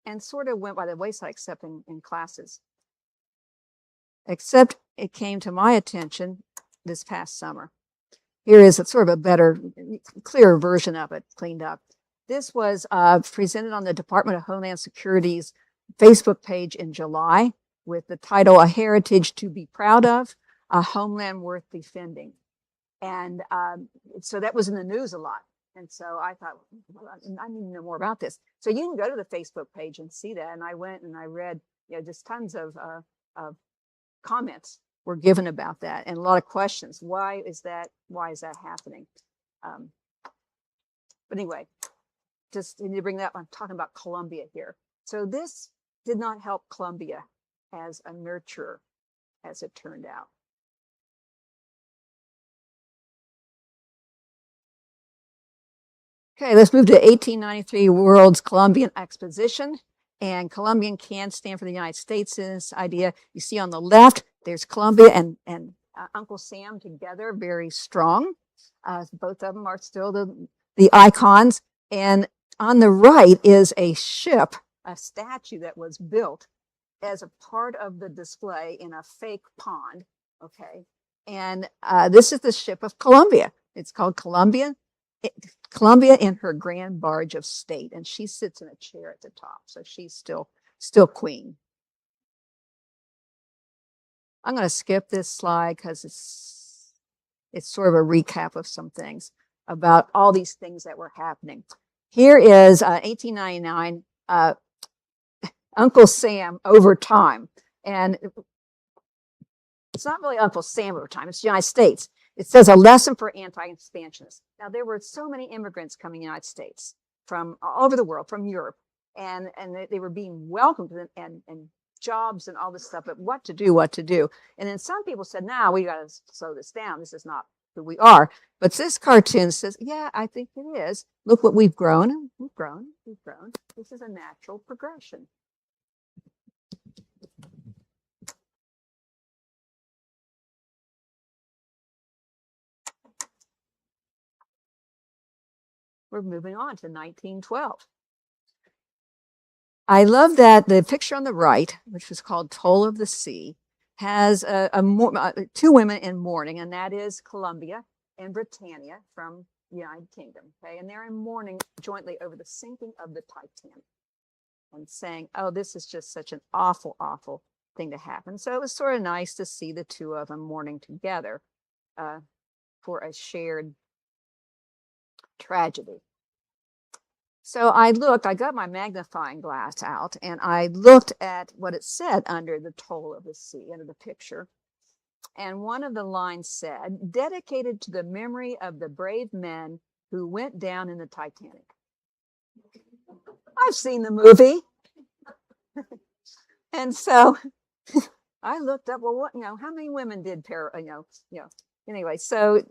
and sort of went by the wayside, except in classes. Except it came to my attention this past summer. Here is a sort of a better, clearer version of it, cleaned up. This was presented on the Department of Homeland Security's Facebook page in July with the title, "A Heritage to be Proud of, a Homeland Worth Defending." And so that was in the news a lot. And so I thought, well, I need to know more about this. So you can go to the Facebook page and see that. And I went and I read, just tons of comments were given about that, and a lot of questions. Why is that happening? But anyway, just need to bring that up. I'm talking about Columbia here. So this did not help Columbia as a nurturer, as it turned out. Okay, let's move to 1893 World's Columbian Exposition. And Columbian can stand for the United States in this idea. You see on the left, there's Columbia and Uncle Sam together, very strong. Both of them are still the icons. And on the right is a ship, a statue that was built as a part of the display in a fake pond. Okay. And this is the ship of Columbia. It's called Columbia in her grand barge of state, and she sits in a chair at the top, so she's still queen. I'm going to skip this slide because it's sort of a recap of some things about all these things that were happening. Here is 1899, Uncle Sam over time, and it's not really Uncle Sam over time, it's the United States. It says a lesson for anti-expansionists. Now, there were so many immigrants coming to the United States from all over the world, from Europe, and they were being welcomed and jobs and all this stuff, but what to do. And then some people said, now we got to slow this down. This is not who we are. But this cartoon says, yeah, I think it is. Look what we've grown. We've grown. This is a natural progression. We're moving on to 1912. I love that the picture on the right, which was called Toll of the Sea, has two women in mourning, and that is Columbia and Britannia from the United Kingdom. Okay, and they're in mourning jointly over the sinking of the Titanic, and saying, "Oh, this is just such an awful, awful thing to happen." So it was sort of nice to see the two of them mourning together for a shared tragedy. So I got my magnifying glass out, and I looked at what it said under the Toll of the Sea, under the picture. And one of the lines said, dedicated to the memory of the brave men who went down in the Titanic. I've seen the movie. And so I looked up, well, how many women did Anyway, so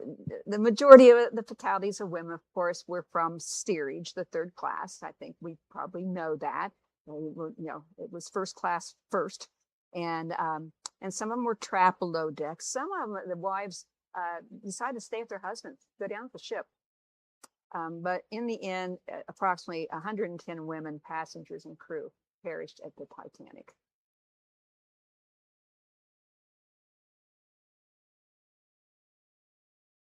the majority of the fatalities of women, of course, were from steerage, the third class. I think we probably know that. It was first class first, and some of them were trapped below deck. Some of them, the wives decided to stay with their husbands, go down with the ship. But in the end, approximately 110 women, passengers, and crew perished at the Titanic.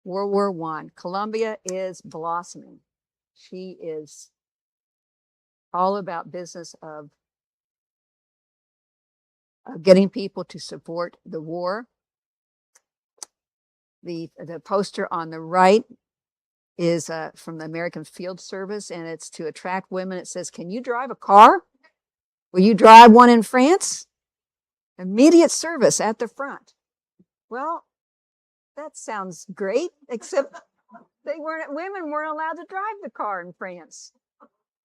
World War I. Columbia is blossoming. She is all about business of getting people to support the war. The poster on the right is from the American Field Service, and it's to attract women. It says, "Can you drive a car? Will you drive one in France? Immediate service at the front." Well, that sounds great, except women weren't allowed to drive the car in France.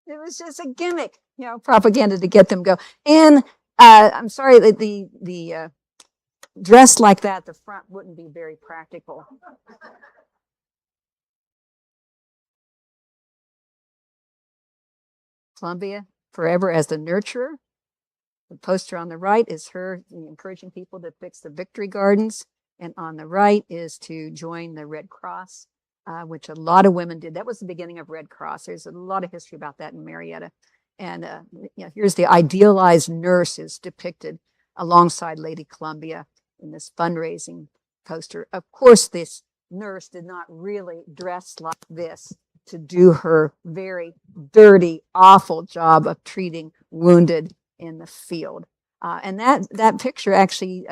It was just a gimmick, propaganda to get them go. And I'm sorry that the dress like that, the front wouldn't be very practical. Columbia, forever as the nurturer. The poster on the right is her encouraging people to fix the Victory Gardens. And on the right is to join the Red Cross, which a lot of women did. That was the beginning of Red Cross. There's a lot of history about that in Marietta. And here's the idealized nurse is depicted alongside Lady Columbia in this fundraising poster. Of course, this nurse did not really dress like this to do her very dirty, awful job of treating wounded in the field. And that picture actually,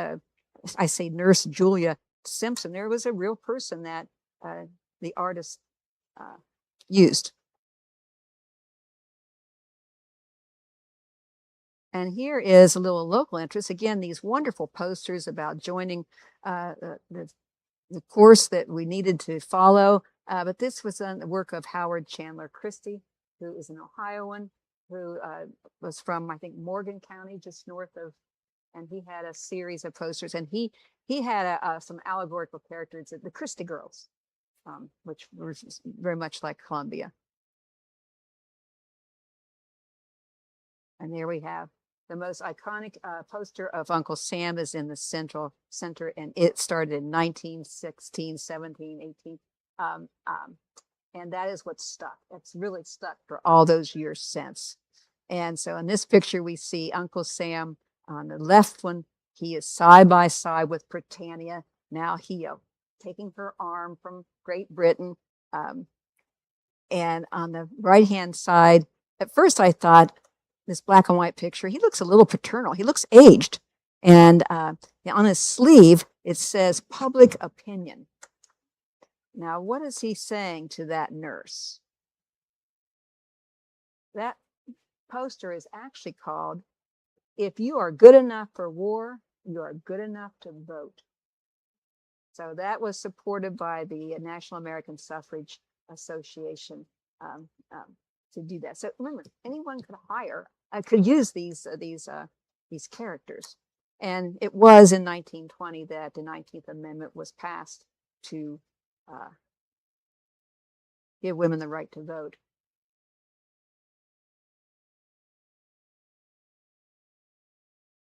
I say Nurse Julia Simpson, there was a real person that the artist used. And here is a little local interest. Again, these wonderful posters about joining the course that we needed to follow. But this was the work of Howard Chandler Christie, who is an Ohioan, who was from, I think, Morgan County, just north of and he had a series of posters, and he had some allegorical characters, the Christie Girls, which were very much like Columbia. And there we have the most iconic poster of Uncle Sam is in the center, and it started in 1916, 17, 18. And that is what's stuck. It's really stuck for all those years since. And so in this picture, we see Uncle Sam on the left one. He is side by side with Britannia. Now he taking her arm from Great Britain. And on the right-hand side, at first I thought, this black and white picture, he looks a little paternal. He looks aged. And on his sleeve, it says public opinion. Now, what is he saying to that nurse? That poster is actually called, "If you are good enough for war, you are good enough to vote." So that was supported by the National American Suffrage Association to do that. So remember, anyone could use these characters. And it was in 1920 that the 19th Amendment was passed to give women the right to vote.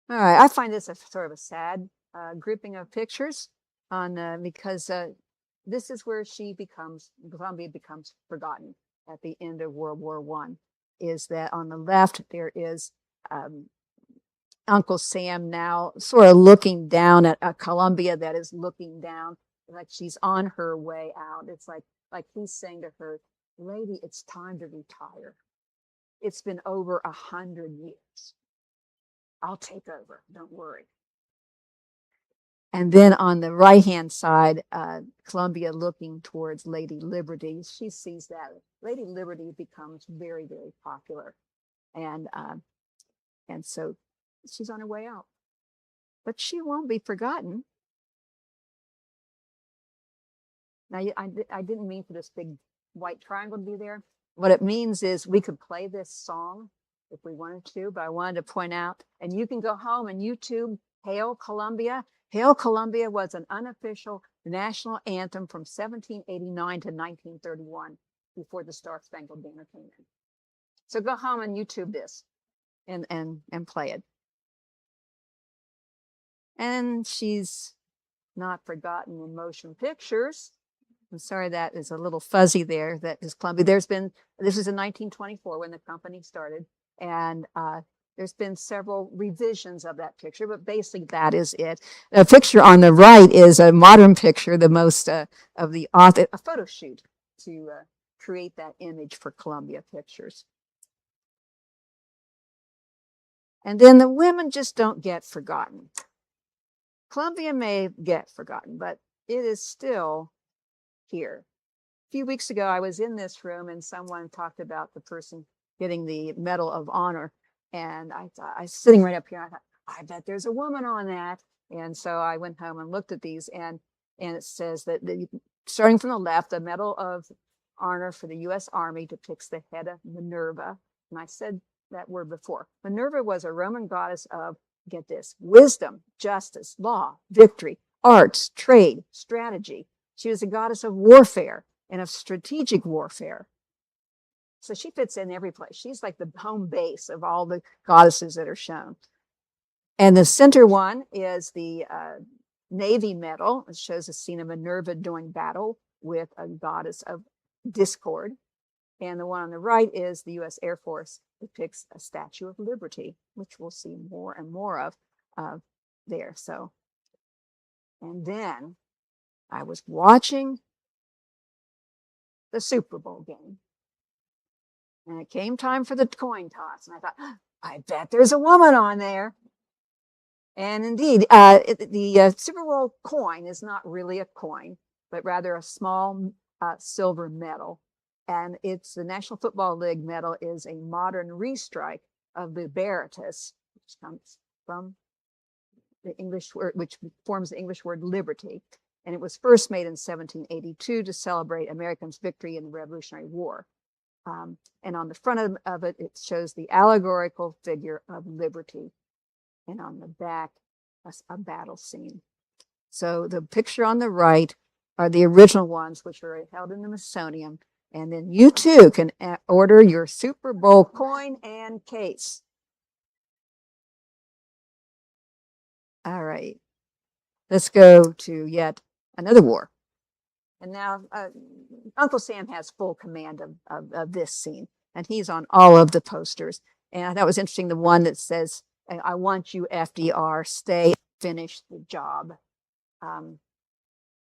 All right, I find this a sort of a sad grouping of pictures because this is where Columbia becomes forgotten at the end of World War I. Is that on the left there is Uncle Sam now sort of looking down at Columbia that is looking down like she's on her way out. It's like he's saying to her, "Lady, it's time to retire. It's been over 100 years. I'll take over. Don't worry." And then on the right-hand side, Columbia looking towards Lady Liberty. She sees that Lady Liberty becomes very, very popular. And so she's on her way out. But she won't be forgotten. Now, I didn't mean for this big white triangle to be there. What it means is we could play this song if we wanted to, but I wanted to point out, and you can go home and YouTube Hail Columbia. Hail Columbia was an unofficial national anthem from 1789 to 1931 before the Star Spangled Banner came in. So go home and YouTube this and play it. And she's not forgotten in motion pictures. I'm sorry that is a little fuzzy there. That is Columbia. This was in 1924 when the company started, and there's been several revisions of that picture, but basically that is it. The picture on the right is a modern picture, the most of the author, a photo shoot to create that image for Columbia Pictures. And then the women just don't get forgotten. Columbia may get forgotten, but it is still here. A few weeks ago, I was in this room and someone talked about the person getting the Medal of Honor. And I was sitting right up here. I thought, I bet there's a woman on that. And so I went home and looked at these, and it says that starting from the left, the Medal of Honor for the U.S. Army depicts the head of Minerva. And I said that word before. Minerva was a Roman goddess of, get this, wisdom, justice, law, victory, arts, trade, strategy. She was a goddess of warfare and of strategic warfare. So she fits in every place. She's like the home base of all the goddesses that are shown. And the center one is the Navy medal. It shows a scene of Minerva doing battle with a goddess of discord. And the one on the right is the U.S. Air Force, depicts a Statue of Liberty, which we'll see more and more of there. So, and then I was watching the Super Bowl game. And it came time for the coin toss. And I thought, I bet there's a woman on there. And indeed, the Super Bowl coin is not really a coin, but rather a small silver medal. And it's the National Football League medal is a modern restrike of the Veritas, which comes from the English word, which forms the English word liberty. And it was first made in 1782 to celebrate Americans' victory in the Revolutionary War. And on the front of it, it shows the allegorical figure of liberty. and on the back, a battle scene. So the picture on the right are the original ones, which are held in the Smithsonian. And then you too can order your Super Bowl coin and case. All right, let's go to yet another war. And now Uncle Sam has full command of this scene, and he's on all of the posters. And I thought it was interesting, the one that says, I want you, FDR, stay, finish the job.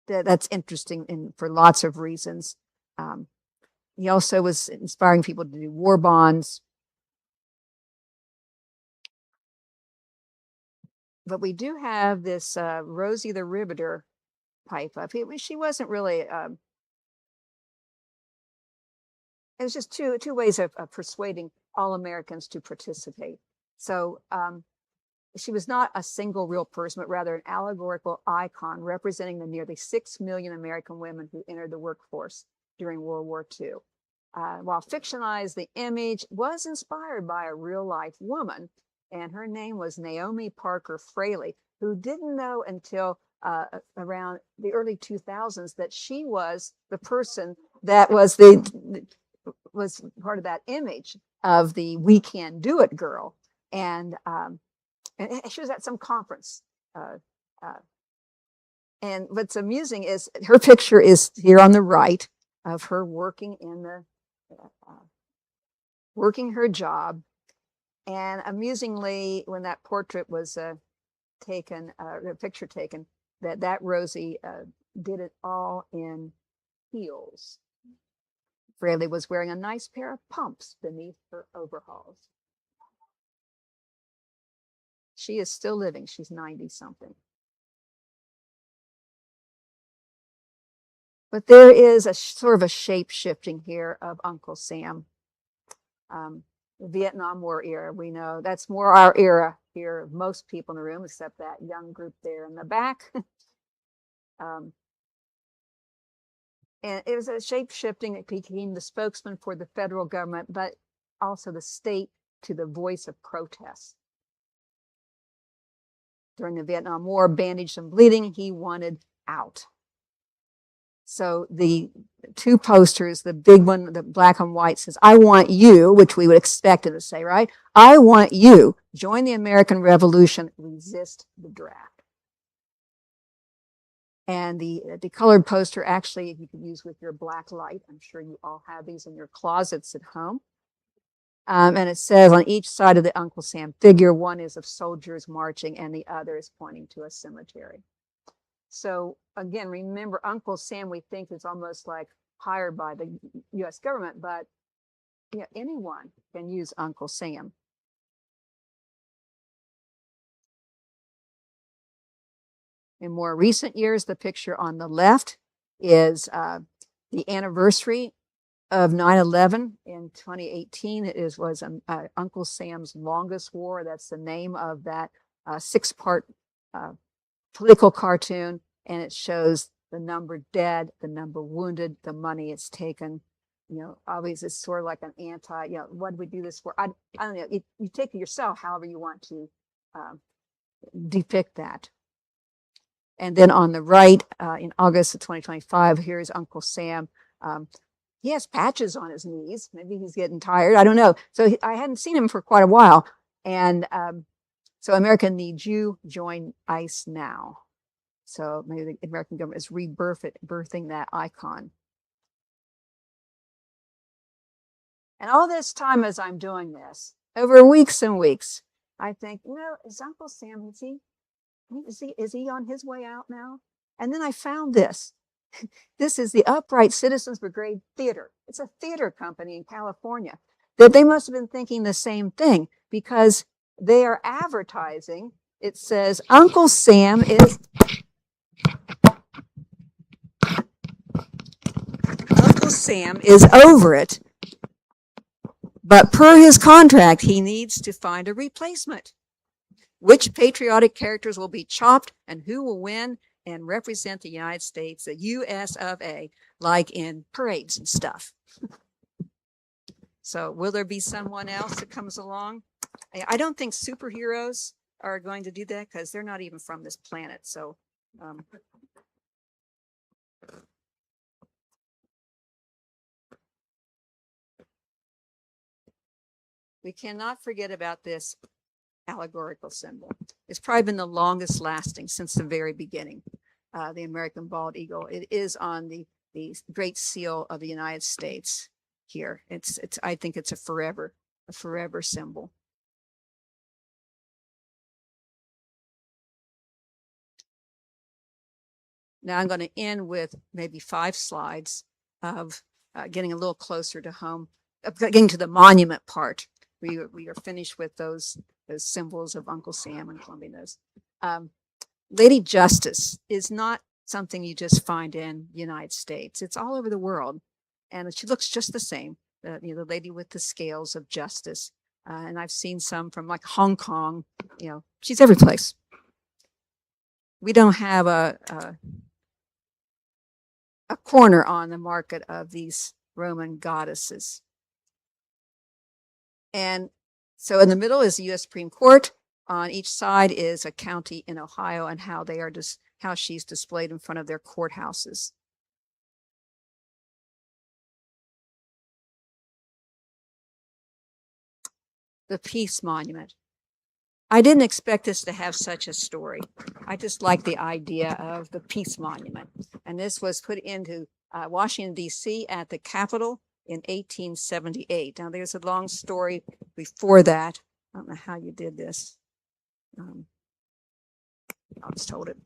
That's interesting for lots of reasons. He also was inspiring people to do war bonds. But we do have this Rosie the Riveter pipe up. She wasn't really... it was just two ways of persuading all Americans to participate. So she was not a single real person, but rather an allegorical icon representing the nearly 6 million American women who entered the workforce during World War II. While fictionalized, the image was inspired by a real life woman, and her name was Naomi Parker Fraley, who didn't know until around the early 2000s that she was the person that was was part of that image of the "We Can Do It" girl, and she was at some conference. And what's amusing is her picture is here on the right of her working in the working her job. And amusingly, when that portrait was taken, the picture taken, that Rosie did it all in heels. Fraley was wearing a nice pair of pumps beneath her overalls. She is still living. She's 90-something. But there is a sort of a shape-shifting here of Uncle Sam. The Vietnam War era, we know that's more our era here, most people in the room, except that young group there in the back. And it was a shape-shifting. It became the spokesman for the federal government, but also the state to the voice of protest. During the Vietnam War, bandaged and bleeding, he wanted out. So the two posters, the big one, the black and white, says, I want you, which we would expect it to say, right? I want you. Join the American Revolution. Resist the draft. And the colored poster, actually, you could use with your black light. I'm sure you all have these in your closets at home. And it says on each side of the Uncle Sam figure, one is of soldiers marching and the other is pointing to a cemetery. So again, remember, Uncle Sam, we think is almost like hired by the U.S. government, but yeah, anyone can use Uncle Sam. In more recent years, the picture on the left is the anniversary of 9/11 in 2018. It was Uncle Sam's Longest War. That's the name of that 6-part political cartoon, and it shows the number dead, the number wounded, the money it's taken. You know, obviously it's sort of like an anti, you know, what do we do this for? I don't know. You take it yourself, however you want to depict that. And then on the right, in August of 2025, here's Uncle Sam. He has patches on his knees. Maybe he's getting tired. I don't know. So I hadn't seen him for quite a while. And so America needs you. Join ICE now. So maybe the American government is birthing that icon. And all this time as I'm doing this, over weeks and weeks, I think, you know, is Uncle Sam, is he on his way out now? And then I found this. This is the Upright Citizens Brigade Theater. It's a theater company in California. That they must have been thinking the same thing, because they are advertising. It says, Uncle Sam is over it, but per his contract, he needs to find a replacement. Which patriotic characters will be chopped and who will win and represent the United States, the US of A, like in parades and stuff. So will there be someone else that comes along? I don't think superheroes are going to do that because they're not even from this planet. So, we cannot forget about this allegorical symbol. It's probably been the longest lasting since the very beginning. The American bald eagle. It is on the Great Seal of the United States here. I think it's a forever symbol. Now I'm going to end with maybe 5 slides of getting a little closer to home, getting to the monument part. We are finished with those symbols of Uncle Sam and Columbianos. Lady Justice is not something you just find in the United States. It's all over the world, and she looks just the same. The lady with the scales of justice, and I've seen some from like Hong Kong. She's every place. We don't have a corner on the market of these Roman goddesses. And so in the middle is the U.S. Supreme Court. On each side is a county in Ohio and how she's displayed in front of their courthouses. The Peace Monument. I didn't expect this to have such a story. I just like the idea of the Peace Monument. And this was put into Washington, D.C. at the Capitol in 1878. Now, there's a long story before that. I don't know how you did this. I was told it.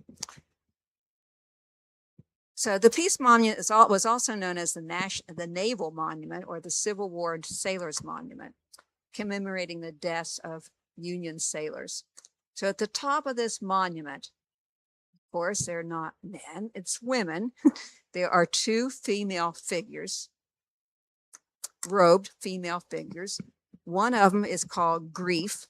So the Peace Monument was also known as the Naval Monument or the Civil War Sailors Monument, commemorating the deaths of Union sailors. So at the top of this monument, of course, they're not men, it's women. There are 2 female figures, robed female figures. One of them is called Grief,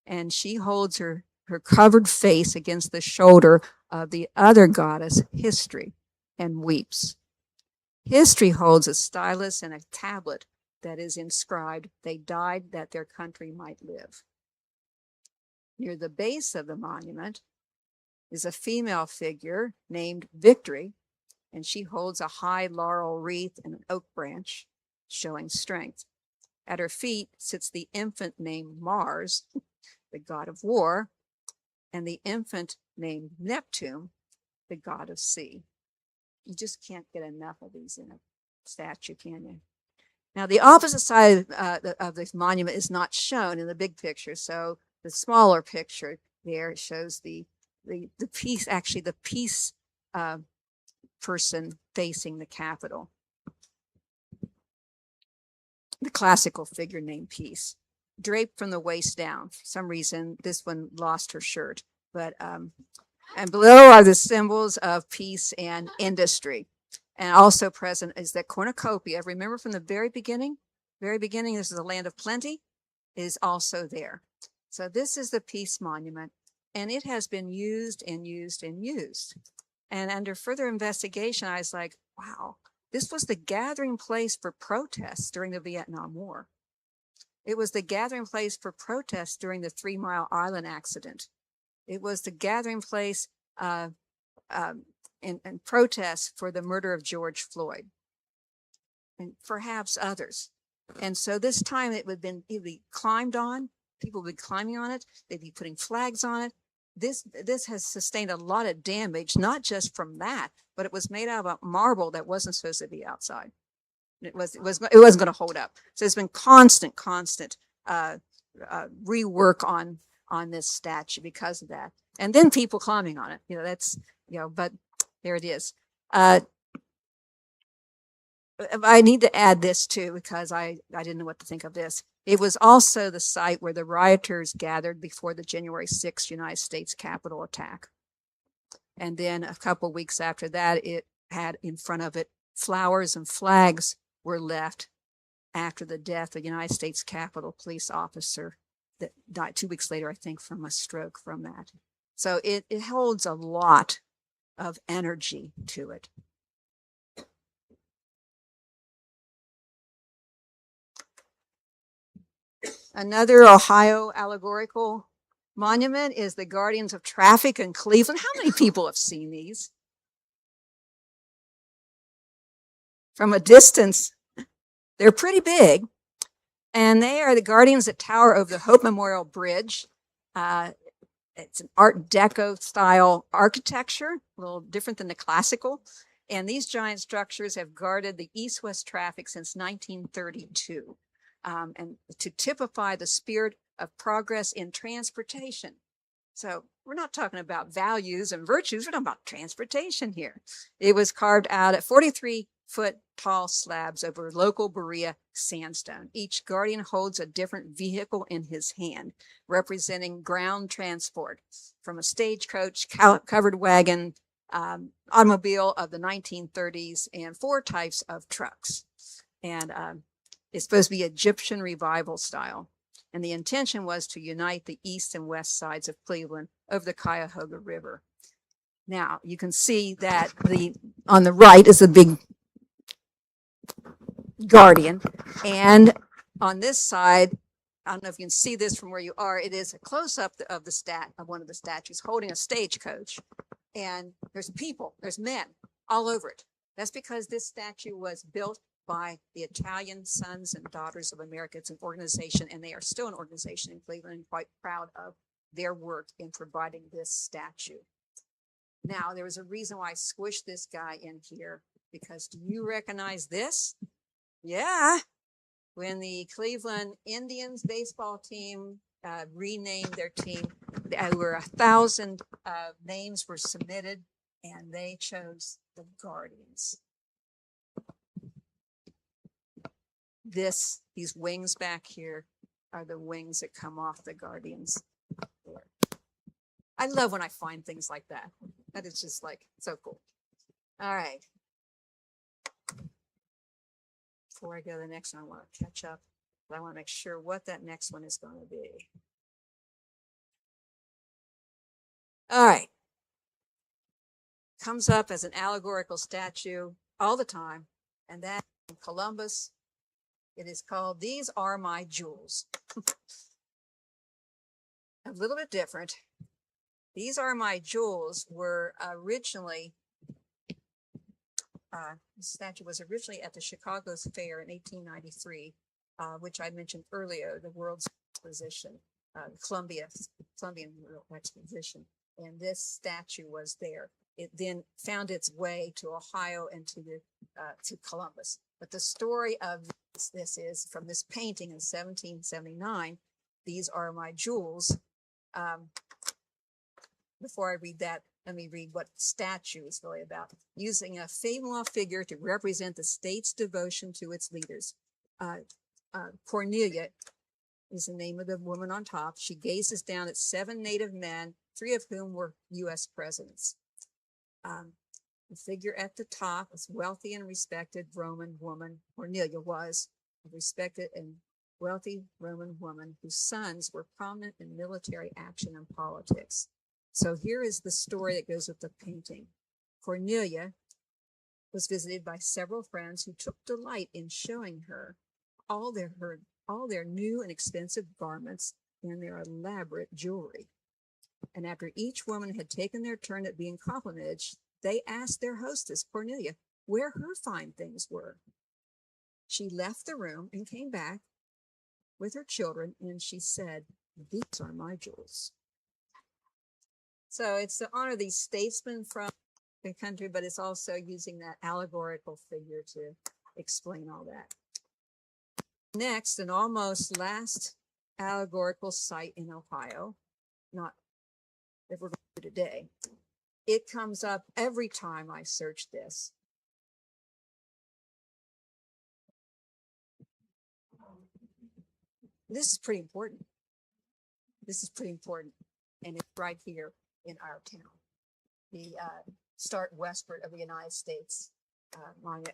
and she holds her covered face against the shoulder of the other goddess, History, and weeps. History holds a stylus and a tablet that is inscribed, "They died that their country might live." Near the base of the monument is a female figure named Victory, and she holds a high laurel wreath and an oak branch, showing strength. At her feet sits the infant named Mars, the god of war, and the infant named Neptune, the god of sea. You just can't get enough of these in a statue, can you? Now, the opposite side of this monument is not shown in the big picture. So the smaller picture there shows the peace, actually the peace person facing the Capitol. The classical figure named Peace, draped from the waist down. For some reason, this one lost her shirt, but and below are the symbols of peace and industry. And also present is the cornucopia. Remember from the very beginning, this is a land of plenty, is also there. So this is the Peace Monument, and it has been used and used and used. And under further investigation, I was like, wow, this was the gathering place for protests during the Vietnam War. It was the gathering place for protests during the 3 Mile Island accident. It was the gathering place in protests for the murder of George Floyd, and perhaps others. And so this time it would be climbed on. People would be climbing on it. They'd be putting flags on it. This has sustained a lot of damage, not just from that, but it was made out of marble that wasn't supposed to be outside. It wasn't going to hold up. So there's been constant rework on this statue because of that. And then people climbing on it. But there it is. I need to add this too, because I didn't know what to think of this. It was also the site where the rioters gathered before the January 6th United States Capitol attack. And then a couple of weeks after that, it had in front of it flowers and flags were left after the death of a United States Capitol police officer that died 2 weeks later, I think, from a stroke from that. So it holds a lot of energy to it. Another Ohio allegorical monument is the Guardians of Traffic in Cleveland. How many people have seen these? From a distance, they're pretty big. And they are the guardians that tower over the Hope Memorial Bridge. It's an Art Deco style architecture, a little different than the classical. And these giant structures have guarded the east-west traffic since 1932, and to typify the spirit of progress in transportation. So we're not talking about values and virtues, we're talking about transportation here. It was carved out at 43-foot tall slabs over local Berea sandstone. Each guardian holds a different vehicle in his hand, representing ground transport, from a stagecoach, covered wagon, automobile of the 1930s, and 4 types of trucks. And it's supposed to be Egyptian revival style. And the intention was to unite the east and west sides of Cleveland over the Cuyahoga River. Now you can see that on the right is the big guardian, and on this side, I don't know if you can see this from where you are, it is a close-up of one of the statues holding a stagecoach, and there's people, there's men all over it. That's because this statue was built by the Italian Sons and Daughters of America. It's an organization, and they are still an organization in Cleveland, and quite proud of their work in providing this statue. Now, there was a reason why I squished this guy in here, because do you recognize this? Yeah. When the Cleveland Indians baseball team renamed their team, over 1,000 names were submitted, and they chose the Guardians. These wings back here are the wings that come off the Guardians. I love when I find things like that. That is just like so cool. All right. Before I go to the next one, I want to catch up. But I want to make sure what that next one is going to be. All right. Comes up as an allegorical statue all the time, and that in Columbus, it is called "These Are My Jewels." A little bit different. These Are My Jewels were originally, the statue was originally at the Chicago's Fair in 1893, which I mentioned earlier, the World's Exposition, Columbian World Exposition, and this statue was there. It then found its way to Ohio and to Columbus. But the story of this is from this painting in 1779, "These Are My Jewels." Before I read that, let me read what the statue is really about. Using a female figure to represent the state's devotion to its leaders. Cornelia is the name of the woman on top. She gazes down at 7 native men, 3 of whom were U.S. presidents. The figure at the top is wealthy and respected Roman woman. Cornelia was a respected and wealthy Roman woman whose sons were prominent in military action and politics. So here is the story that goes with the painting. Cornelia was visited by several friends who took delight in showing her all their new and expensive garments and their elaborate jewelry. And after each woman had taken their turn at being complimented, they asked their hostess, Cornelia, where her fine things were. She left the room and came back with her children, and she said, "These are my jewels." So it's to honor these statesmen from the country, but it's also using that allegorical figure to explain all that. Next, and almost last allegorical site in Ohio, not that we're going to do today. It comes up every time I search this. This is pretty important. This is pretty important, and it's right here in our town. The start westward of the United States,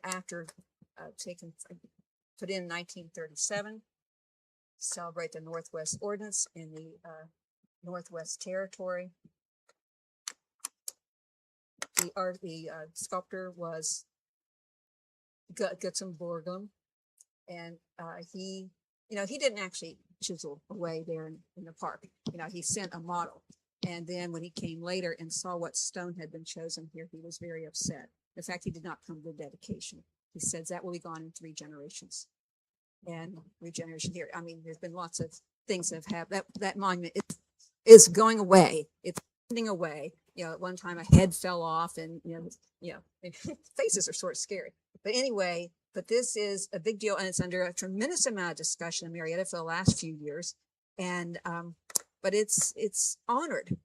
after put in 1937, to celebrate the Northwest Ordinance in the Northwest Territory. The sculptor was Gutzon Borglum, and he he didn't actually chisel away there in the park. He sent a model. And then when he came later and saw what stone had been chosen here, he was very upset. In fact, he did not come to dedication. He says that will be gone in 3 generations. And regeneration here. I mean, there's been lots of things that have happened. That monument is going away. It's ending away. At one time a head fell off, and faces are sort of scary. But anyway, this is a big deal, and it's under a tremendous amount of discussion in Marietta for the last few years. And but it's honored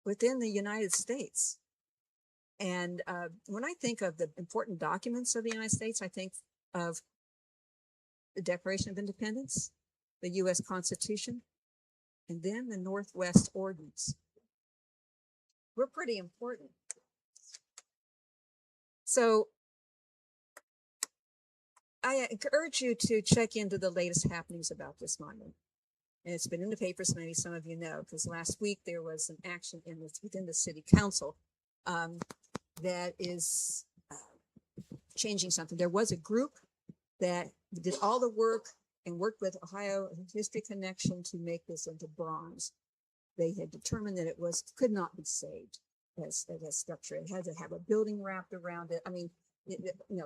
within the United States. And when I think of the important documents of the United States, I think of the Declaration of Independence, the U.S. Constitution, and then the Northwest Ordinance. We're pretty important. So I encourage you to check into the latest happenings about this monument. And it's been in the papers, maybe some of you know, because last week there was an action within the city council that is changing something. There was a group that did all the work and worked with Ohio History Connection to make this into bronze. They had determined that it could not be saved as a structure. It had to have a building wrapped around it. I mean,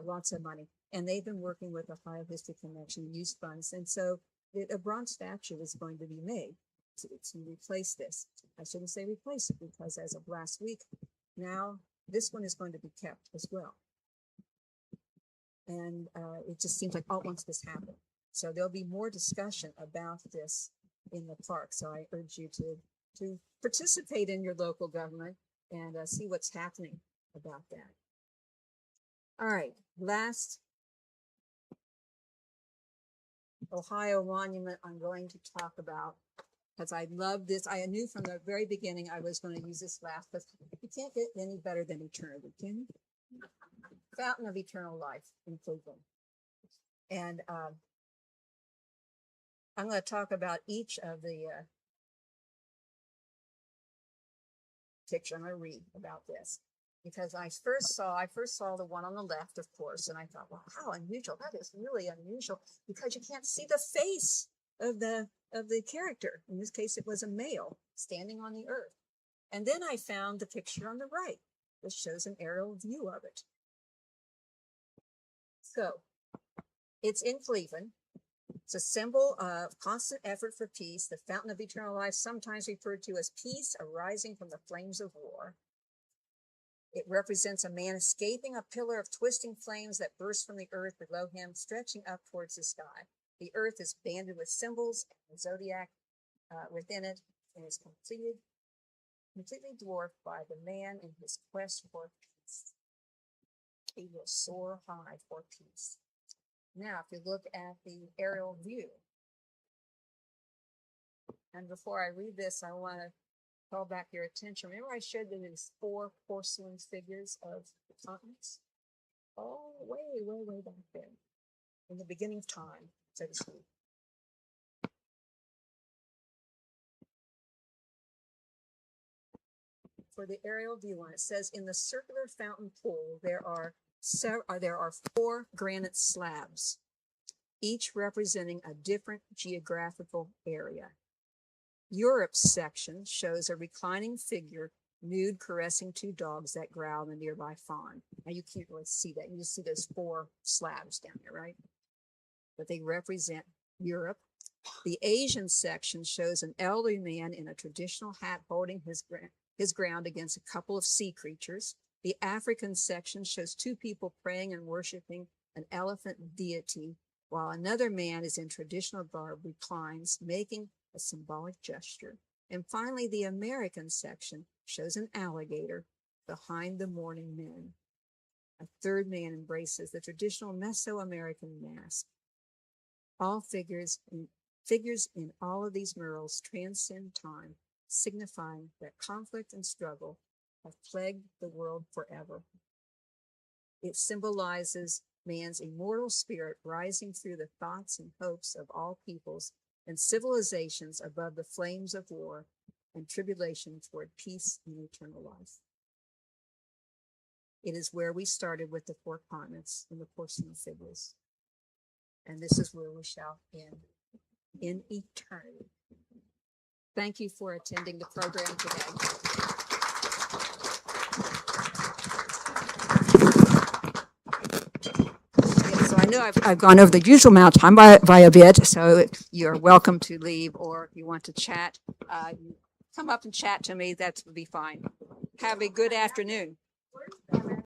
lots of money. And they've been working with Ohio History Connection, used funds. And so a bronze statue is going to be made to replace this. I shouldn't say replace it, because as of last week, now this one is going to be kept as well. And it just seems like all once this happened. So there'll be more discussion about this in the park. So I urge you to participate in your local government and see what's happening about that. All right, last Ohio monument I'm going to talk about, because I love this. I knew from the very beginning I was going to use this last, but you can't get any better than eternity, can you? Fountain of Eternal Life in Cleveland. And I'm going to talk about each of the picture. I'm going to read about this, because I first saw the one on the left, of course, and I thought, well, how unusual. That is really unusual, because you can't see the face of the character. In this case, it was a male standing on the earth. And then I found the picture on the right, which shows an aerial view of it. So it's in Cleveland. It's a symbol of constant effort for peace, the fountain of eternal life, sometimes referred to as peace arising from the flames of war. It represents a man escaping a pillar of twisting flames that burst from the earth below him, stretching up towards the sky. The earth is banded with symbols and the zodiac within it, and is completely dwarfed by the man in his quest for peace. He will soar high for peace. Now, if you look at the aerial view, and before I read this, I want to call back your attention. Remember I showed you these 4 porcelain figures of the continents? Oh, way back then, in the beginning of time, so to speak. For the aerial view one, it says, in the circular fountain pool, there are 4 granite slabs, each representing a different geographical area. Europe's section shows a reclining figure, nude, caressing 2 dogs that growl in a nearby fawn. Now you can't really see that. You just see those 4 slabs down there, right? But they represent Europe. The Asian section shows an elderly man in a traditional hat holding his ground against a couple of sea creatures. The African section shows 2 people praying and worshiping an elephant deity, while another man is in traditional garb, reclines, making a symbolic gesture. And finally, the American section shows an alligator behind the mourning men. A third man embraces the traditional Mesoamerican mask. All figures in all of these murals transcend time, signifying that conflict and struggle have plagued the world forever. It symbolizes man's immortal spirit rising through the thoughts and hopes of all peoples and civilizations above the flames of war and tribulation toward peace and eternal life. It is where we started with the 4 continents and the porcelain figures. And this is where we shall end in eternity. Thank you for attending the program today. So I know I've gone over the usual amount of time by a bit, so you're welcome to leave, or if you want to chat, you come up and chat to me. That would be fine. Have a good afternoon.